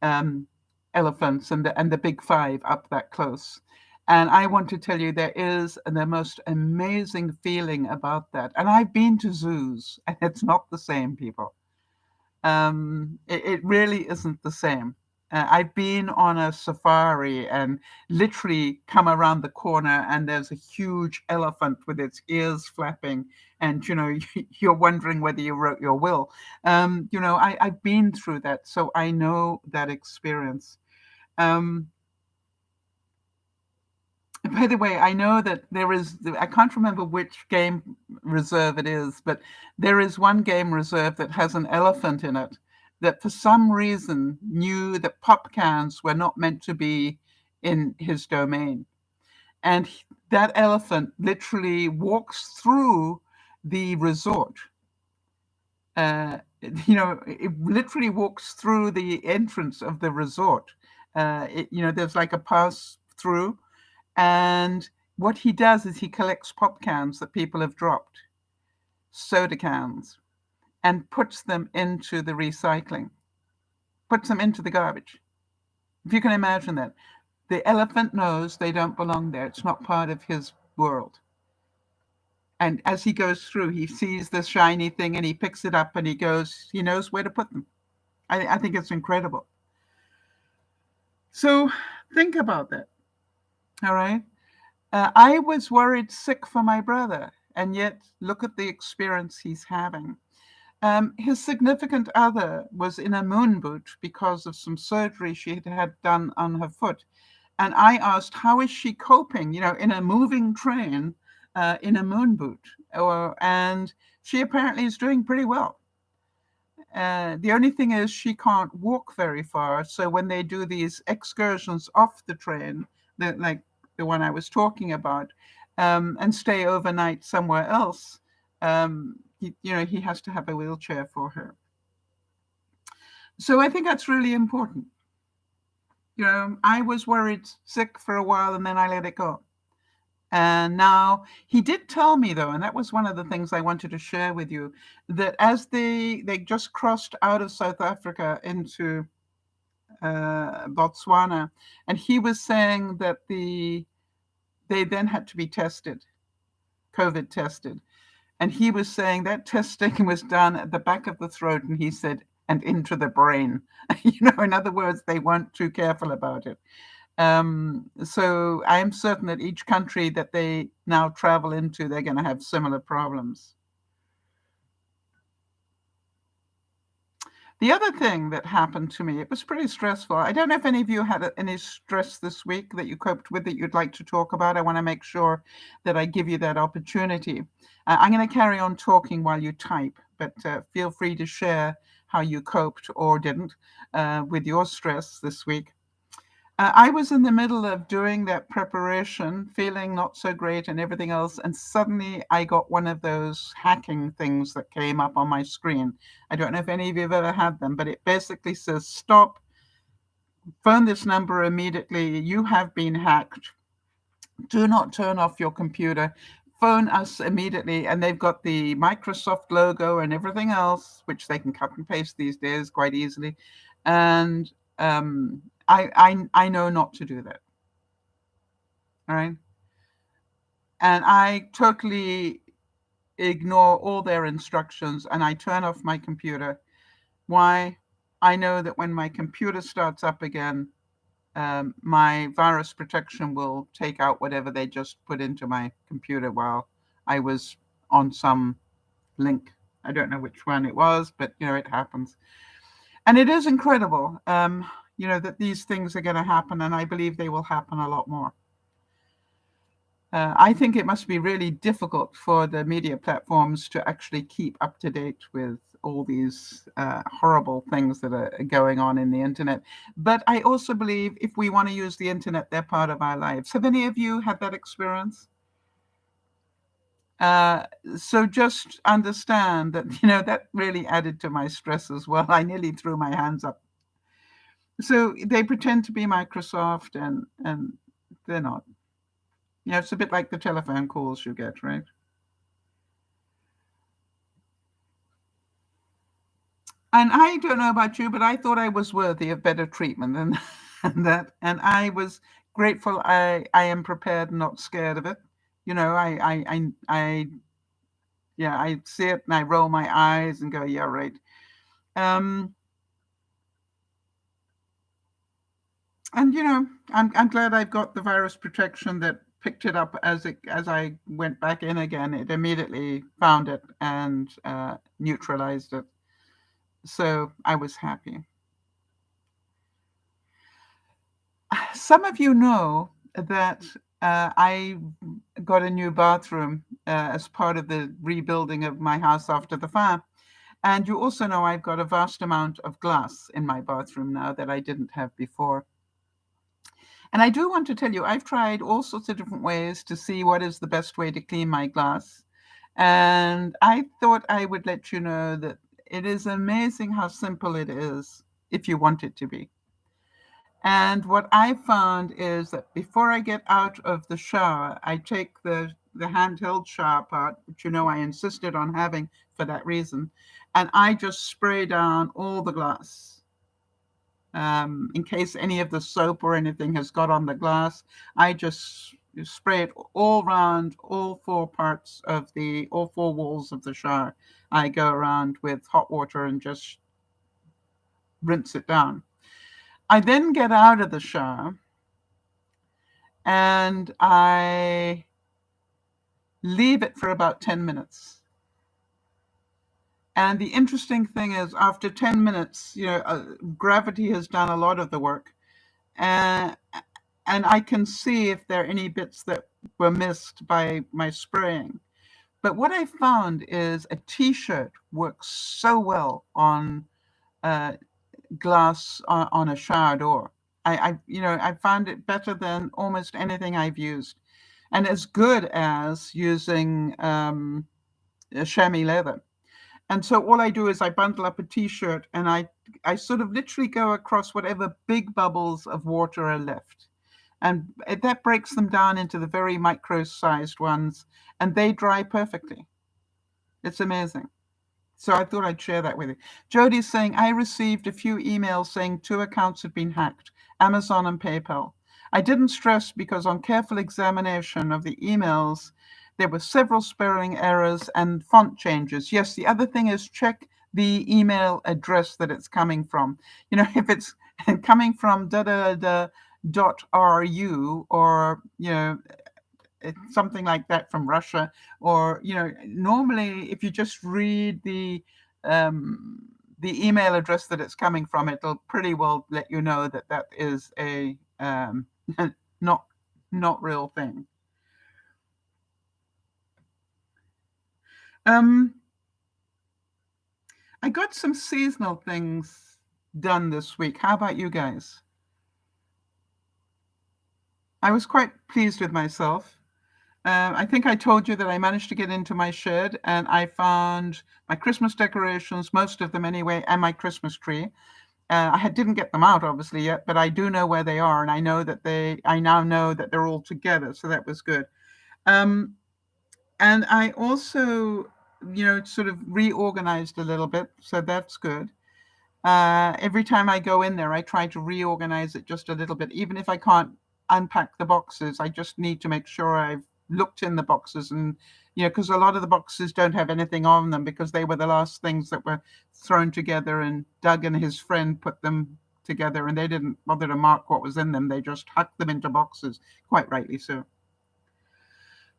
um, elephants and the big five up that close. And I want to tell you, there is the most amazing feeling about that. And I've been to zoos, and it's not the same, people. It really isn't the same. I've been on a safari and literally come around the corner, and there's a huge elephant with its ears flapping, and you're wondering whether you wrote your will. I've been through that, so I know that experience. Um, by the way, I know that I can't remember which game reserve it is, but there is one game reserve that has an elephant in it that for some reason knew that pop cans were not meant to be in his domain. And that elephant literally walks through the resort. It literally walks through the entrance of the resort. There's like a pass through, and what he does is he collects pop cans that people have dropped, soda cans, and puts them into the recycling, puts them into the garbage. If you can imagine that. The elephant knows they don't belong there. It's not part of his world. And as he goes through, he sees this shiny thing and he picks it up and he knows where to put them. I think it's incredible. So think about that. All right. I was worried sick for my brother, and yet look at the experience he's having. His significant other was in a moon boot because of some surgery she had done on her foot. And I asked, how is she coping, in a moving train, in a moon boot? And she apparently is doing pretty well. The only thing is she can't walk very far. So when they do these excursions off the train, like the one I was talking about, and stay overnight somewhere else, he has to have a wheelchair for her. So I think that's really important. I was worried sick for a while and then I let it go. And now he did tell me, though, and that was one of the things I wanted to share with you, that as they just crossed out of South Africa into Botswana, and he was saying that they then had to be tested, COVID tested. And he was saying that testing was done at the back of the throat, and he said, and into the brain. In other words, they weren't too careful about it. So I'm certain that each country that they now travel into, they're going to have similar problems. The other thing that happened to me, it was pretty stressful. I don't know if any of you had any stress this week that you coped with that you'd like to talk about. I want to make sure that I give you that opportunity. I'm going to carry on talking while you type, but feel free to share how you coped or didn't with your stress this week. I was in the middle of doing that preparation, feeling not so great and everything else, and suddenly I got one of those hacking things that came up on my screen. I don't know if any of you have ever had them, but it basically says, stop, phone this number immediately, you have been hacked. Do not turn off your computer. Phone us immediately. And they've got the Microsoft logo and everything else, which they can cut and paste these days quite easily. And I know not to do that. All right. And I totally ignore all their instructions and I turn off my computer. Why? I know that when my computer starts up again, my virus protection will take out whatever they just put into my computer while I was on some link. I don't know which one it was, but it happens. And it is incredible. that these things are going to happen, and I believe they will happen a lot more. I think it must be really difficult for the media platforms to actually keep up to date with all these horrible things that are going on in the internet. But I also believe if we want to use the internet, they're part of our lives. Have any of you had that experience? So just understand that, that really added to my stress as well. I nearly threw my hands up. So they pretend to be Microsoft and they're not. It's a bit like the telephone calls you get, right? And I don't know about you, but I thought I was worthy of better treatment than, than that. And I was grateful. I am prepared and not scared of it. Yeah, I see it and I roll my eyes and go, yeah, right. Um, and I'm glad I've got the virus protection that picked it up as I went back in again. It immediately found it and neutralized it. So I was happy. Some of you know that I got a new bathroom as part of the rebuilding of my house after the fire. And you also know I've got a vast amount of glass in my bathroom now that I didn't have before. And I do want to tell you, I've tried all sorts of different ways to see what is the best way to clean my glass. And I thought I would let you know that it is amazing how simple it is if you want it to be. And what I found is that before I get out of the shower, I take the handheld shower part, which I insisted on having for that reason, and I just spray down all the glass. In case any of the soap or anything has got on the glass, I just spray it all around all four walls of the shower. I go around with hot water and just rinse it down. I then get out of the shower and I leave it for about 10 minutes. And the interesting thing is, after 10 minutes, gravity has done a lot of the work. And I can see if there are any bits that were missed by my spraying. But what I found is a t-shirt works so well on glass on a shower door. I found it better than almost anything I've used, and as good as using chamois leather. And so all I do is I bundle up a t-shirt and I sort of literally go across whatever big bubbles of water are left. And that breaks them down into the very micro-sized ones, and they dry perfectly. It's amazing. So I thought I'd share that with you. Jody's saying, I received a few emails saying 2 accounts had been hacked, Amazon and PayPal. I didn't stress because on careful examination of the emails, there were several spelling errors and font changes. Yes, the other thing is check the email address that it's coming from. If it's coming from .ru or, something like that from Russia, or normally if you just read the email address that it's coming from, it'll pretty well let you know that that is a not real thing. I got some seasonal things done this week. How about you guys? I was quite pleased with myself. I think I told you that I managed to get into my shed and I found my Christmas decorations, most of them anyway, and my Christmas tree. I didn't get them out obviously yet, but I do know where they are, and I now know that they're all together, so that was good. And I also, sort of reorganized a little bit, so that's good. Every time I go in there, I try to reorganize it just a little bit. Even if I can't unpack the boxes, I just need to make sure I've looked in the boxes, and because a lot of the boxes don't have anything on them because they were the last things that were thrown together, and Doug and his friend put them together and they didn't bother to mark what was in them. They just hucked them into boxes, quite rightly so.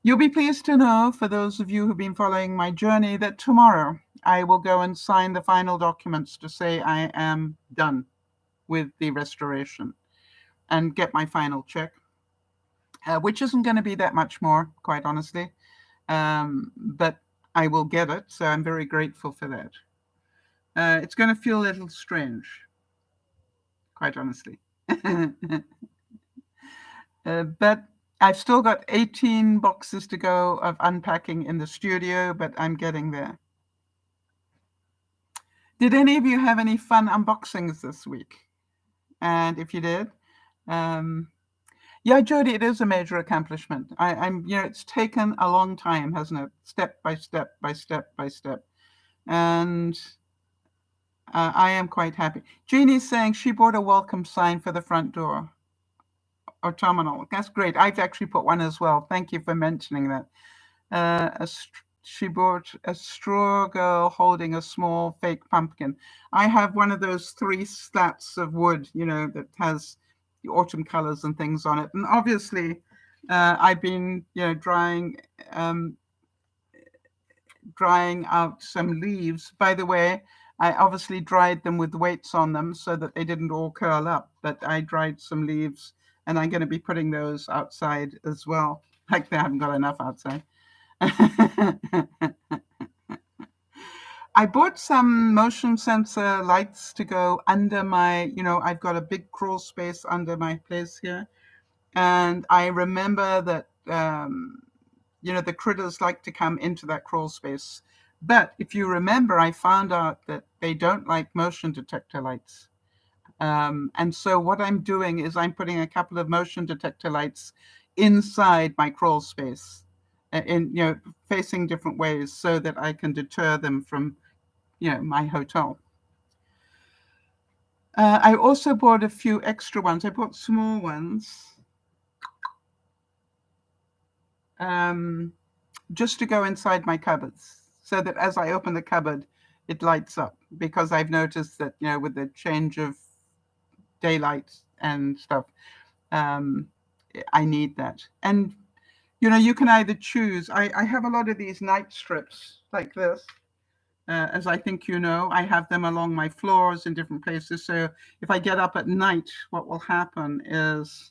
You'll be pleased to know, for those of you who've been following my journey, that tomorrow I will go and sign the final documents to say I am done. with the restoration and get my final check, which isn't going to be that much more, quite honestly. But I will get it, so I'm very grateful for that. It's going to feel a little strange, quite honestly. But I've still got 18 boxes to go of unpacking in the studio, but I'm getting there. Did any of you have any fun unboxings this week? And if you did, yeah, Jody, it is a major accomplishment. It's taken a long time, hasn't it? Step by step by step by step. And I am quite happy. Jeannie's saying she bought a welcome sign for the front door or terminal. That's great. I've actually put one as well. Thank you for mentioning that. She bought a straw girl holding a small fake pumpkin. I have one of those 3 slats of wood, that has the autumn colors and things on it. And obviously, I've been, drying out some leaves. By the way, I obviously dried them with weights on them so that they didn't all curl up. But I dried some leaves, and I'm going to be putting those outside as well. Like they haven't got enough outside. I bought some motion sensor lights to go under my, I've got a big crawl space under my place here. And I remember that, the critters like to come into that crawl space. But if you remember, I found out that they don't like motion detector lights. And so what I'm doing is I'm putting a couple of motion detector lights inside my crawl space, facing different ways so that I can deter them from, my hotel. I also bought a few extra ones. I bought small ones, just to go inside my cupboards, so that as I open the cupboard, it lights up. Because I've noticed that, with the change of daylight and stuff, I need that. And, you can either choose. I have a lot of these night strips like this. As I think I have them along my floors in different places. So if I get up at night, what will happen is,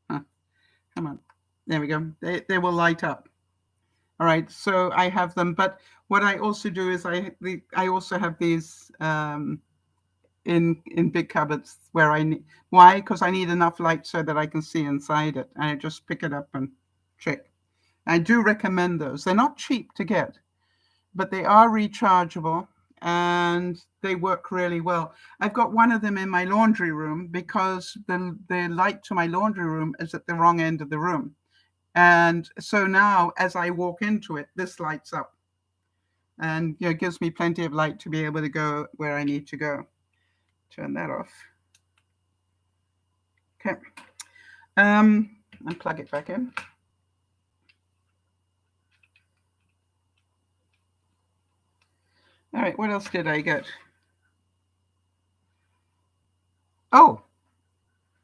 come on, there we go. They will light up. All right, so I have them. But what I also do is I also have these in big cupboards where I need. Why? Because I need enough light so that I can see inside it. And I just pick it up and check. I do recommend those. They're not cheap to get, but they are rechargeable and they work really well. I've got one of them in my laundry room because the light to my laundry room is at the wrong end of the room. And so now as I walk into it, this lights up and gives me plenty of light to be able to go where I need to go. Turn that off. Okay. And plug it back in. All right, what else did I get? Oh,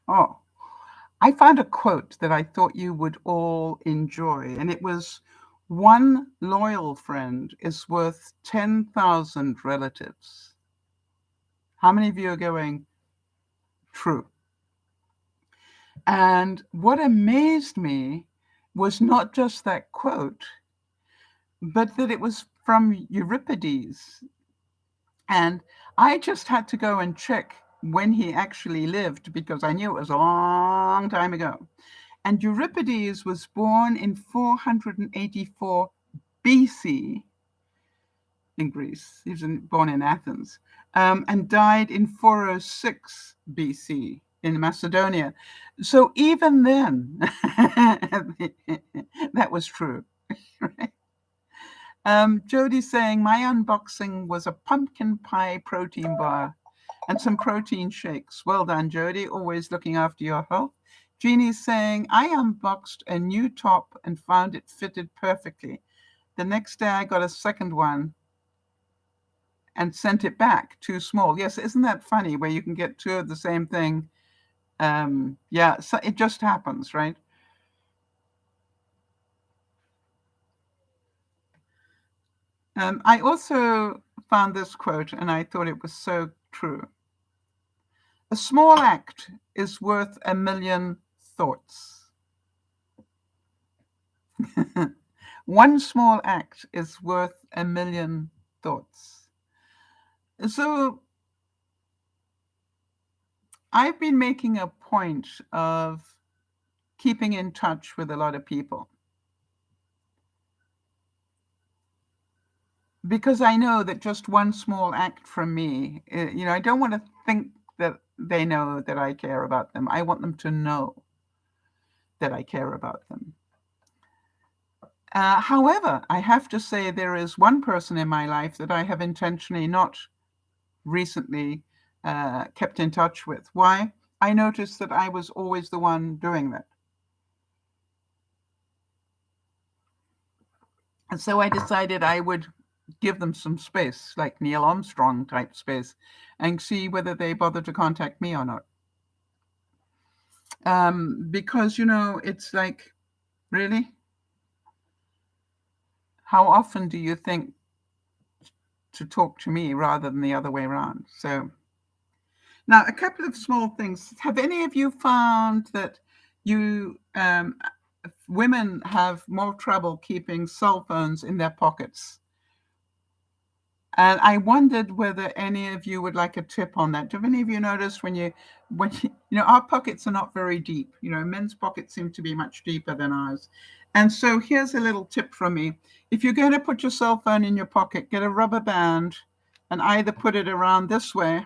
I found a quote that I thought you would all enjoy, and it was, "One loyal friend is worth 10,000 relatives." How many of you are going, true? And what amazed me was not just that quote, but that it was from Euripides. And I just had to go and check when he actually lived because I knew it was a long time ago. And Euripides was born in 484 BC in Greece. He was born in Athens, and died in 406 BC in Macedonia. So even then, that was true. Right? Jody's saying, my unboxing was a pumpkin pie protein bar and some protein shakes. Well done, Jody. Always looking after your health. Genie's saying, I unboxed a new top and found it fitted perfectly. The next day I got a second one and sent it back, too small. Yes, isn't that funny where you can get 2 of the same thing? Yeah, so it just happens, right? I also found this quote and I thought it was so true. A small act is worth a million thoughts. One small act is worth a million thoughts. So I've been making a point of keeping in touch with a lot of people, because I know that just one small act from me, I don't want to think that they know that I care about them. I want them to know that I care about them. However, I have to say there is one person in my life that I have intentionally not recently kept in touch with. Why? I noticed that I was always the one doing that. And so I decided I would give them some space, like Neil Armstrong type space, and see whether they bother to contact me or not. Because, it's like, really? How often do you think to talk to me rather than the other way around? So now a couple of small things. Have any of you found that women have more trouble keeping cell phones in their pockets? And I wondered whether any of you would like a tip on that. Have any of you noticed when our pockets are not very deep. Men's pockets seem to be much deeper than ours. And so here's a little tip from me. If you're going to put your cell phone in your pocket, get a rubber band and either put it around this way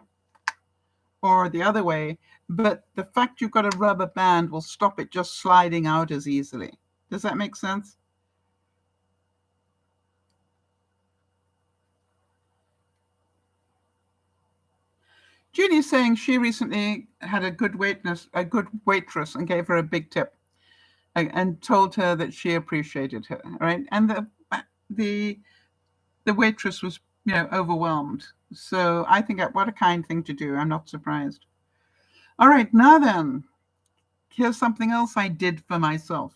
or the other way. But the fact you've got a rubber band will stop it just sliding out as easily. Does that make sense? Genie's saying she recently had a good waitress and gave her a big tip and told her that she appreciated her, right? And the waitress was, overwhelmed. So I think what a kind thing to do. I'm not surprised. All right, now then, here's something else I did for myself.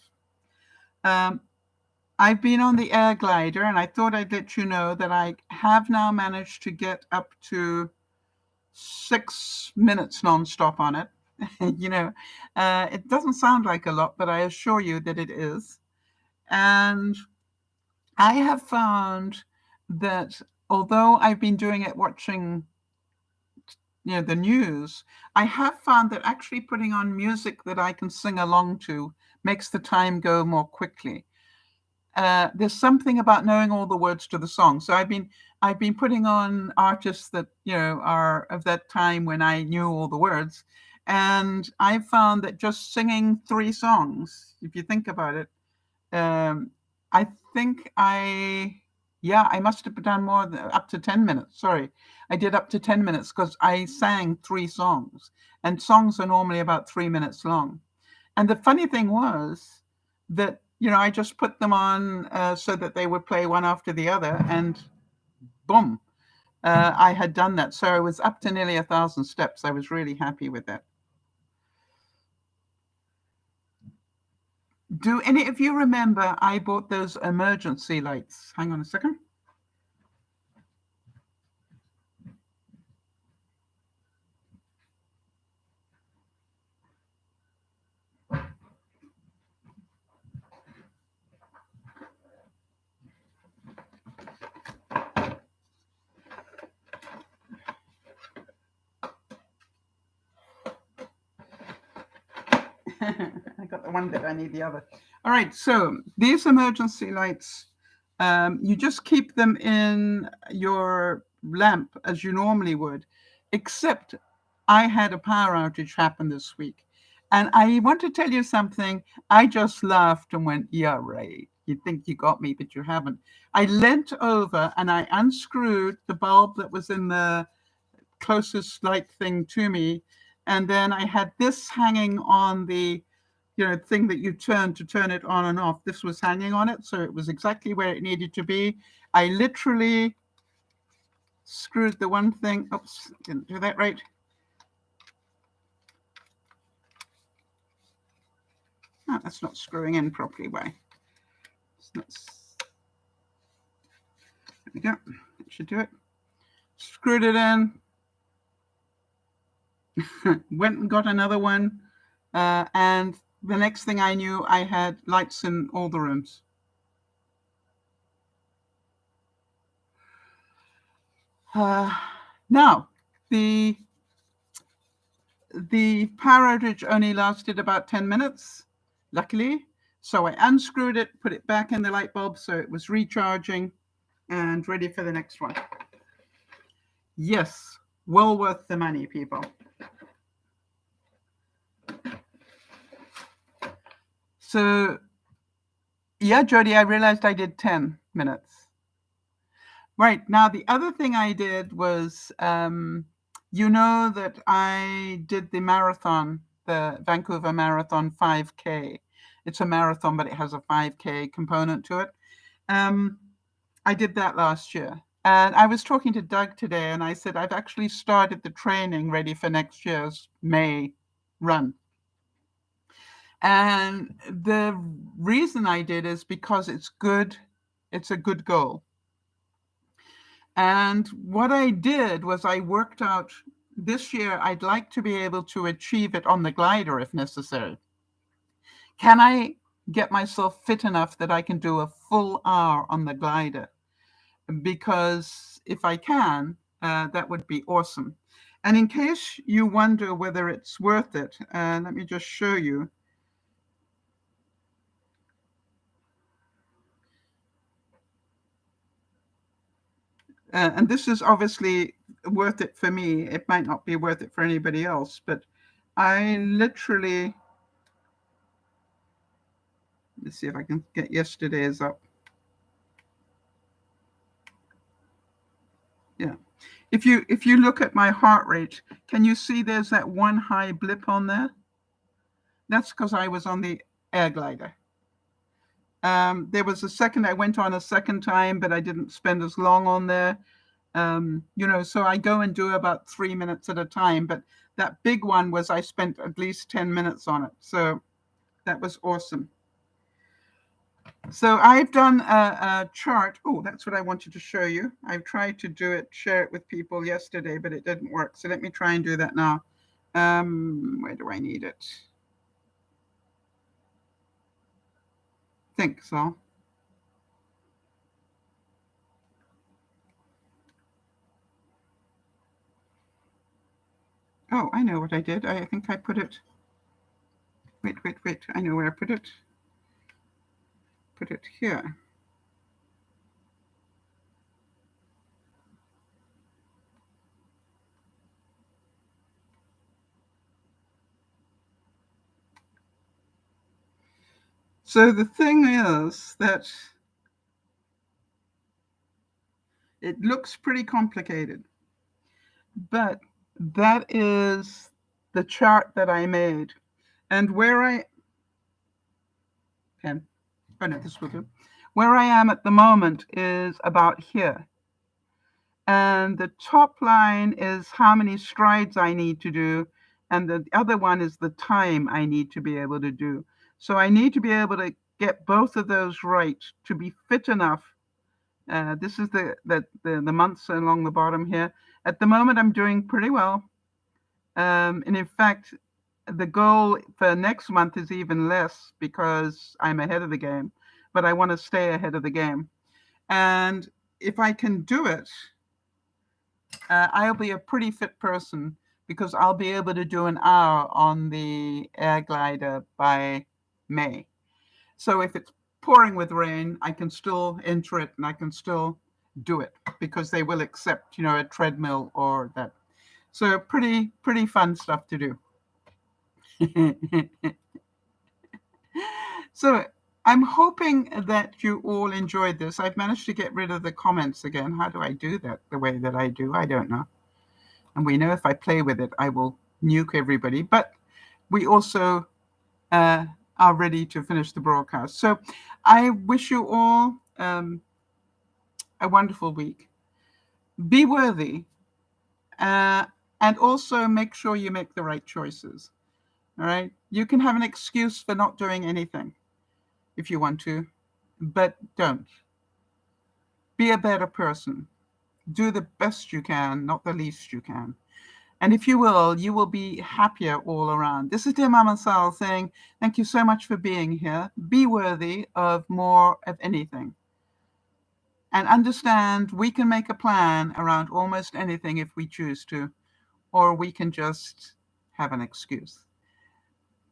I've been on the air glider, and I thought I'd let you know that I have now managed to get up to 6 minutes nonstop on it. It doesn't sound like a lot, but I assure you that it is. And I have found that although I've been doing it watching, the news, I have found that actually putting on music that I can sing along to makes the time go more quickly. There's something about knowing all the words to the song. So I've been putting on artists that are of that time when I knew all the words, and I found that just singing 3 songs, if you think about it, I think I must have done more than up to 10 minutes. Sorry, I did up to 10 minutes because I sang 3 songs, and songs are normally about 3 minutes long. And the funny thing was that I just put them on so that they would play one after the other, and boom, I had done that. So I was up to nearly 1,000 steps. I was really happy with that. Do any of you remember I bought those emergency lights? Hang on a second. I got the one bit, I need the other. All right, so these emergency lights, you just keep them in your lamp as you normally would, except I had a power outage happen this week. And I want to tell you something. I just laughed and went, yeah, right. You think you got me, but you haven't. I leant over and I unscrewed the bulb that was in the closest light thing to me. And then I had this hanging on the thing that you turn to turn it on and off. This was hanging on it, so it was exactly where it needed to be. I literally screwed the one thing. Oops, didn't do that right. Oh, that's not screwing in properly. Why? There we go. That should do it. screwed it in, went and got another one, and the next thing I knew, I had lights in all the rooms. Now, the power outage only lasted about 10 minutes, luckily. So I unscrewed it, put it back in the light bulb so it was recharging and ready for the next one. Yes, well worth the money, people. So, yeah, Jody, I realized I did 10 minutes. Right, now the other thing I did was, you know that I did the marathon, the Vancouver Marathon 5K. It's a marathon, but it has a 5K component to it. I did that last year. And I was talking to Doug today, and I said, I've actually started the training ready for next year's May run. And the reason I did is because it's good. It's a good goal. And what I did was I worked out this year, I'd like to be able to achieve it on the glider if necessary. Can I get myself fit enough that I can do a full hour on the glider? Because if I can, that would be awesome. And in case you wonder whether it's worth it, let me just show you. And this is obviously worth it for me. It might not be worth it for anybody else, but I literally, let's see if I can get yesterday's up. Yeah. If you look at my heart rate, can you see there's that one high blip on there? That's because I was on the air glider. There was a second, I went on a second time, but I didn't spend as long on there. So I go and do about 3 minutes at a time, but that big one was I spent at least 10 minutes on it. So that was awesome. So I've done a chart. Oh, that's what I wanted to show you. I've tried to share it with people yesterday, but it didn't work. So let me try and do that now. Where do I need it? Think so. Oh, I know what I did. I think I put it. Wait. I know where I put it. Put it here. So the thing is that it looks pretty complicated, but that is the chart that I made. And where I am at the moment is about here. And the top line is how many strides I need to do. And the other one is the time I need to be able to do. So I need to be able to get both of those right to be fit enough. This is the months along the bottom here. At the moment, I'm doing pretty well. And in fact, the goal for next month is even less because I'm ahead of the game, but I want to stay ahead of the game. And if I can do it, I'll be a pretty fit person because I'll be able to do an hour on the air glider by May. So if it's pouring with rain, I can still enter it and I can still do it because they will accept, a treadmill or that. So pretty fun stuff to do. So I'm hoping that you all enjoyed this. I've managed to get rid of the comments again. How do I do that the way that I do? I don't know. And we know if I play with it, I will nuke everybody. But we also are ready to finish the broadcast. So I wish you all a wonderful week. Be worthy. And also make sure you make the right choices. All right. You can have an excuse for not doing anything if you want to, but don't. Be a better person. Do the best you can, not the least you can. And if you will be happier all around. This is Dear Mama Sal saying, thank you so much for being here. Be worthy of more of anything. And understand we can make a plan around almost anything if we choose to, or we can just have an excuse.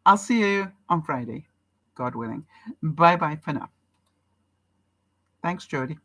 I'll see you on Friday, God willing. Bye bye for now. Thanks, Jody.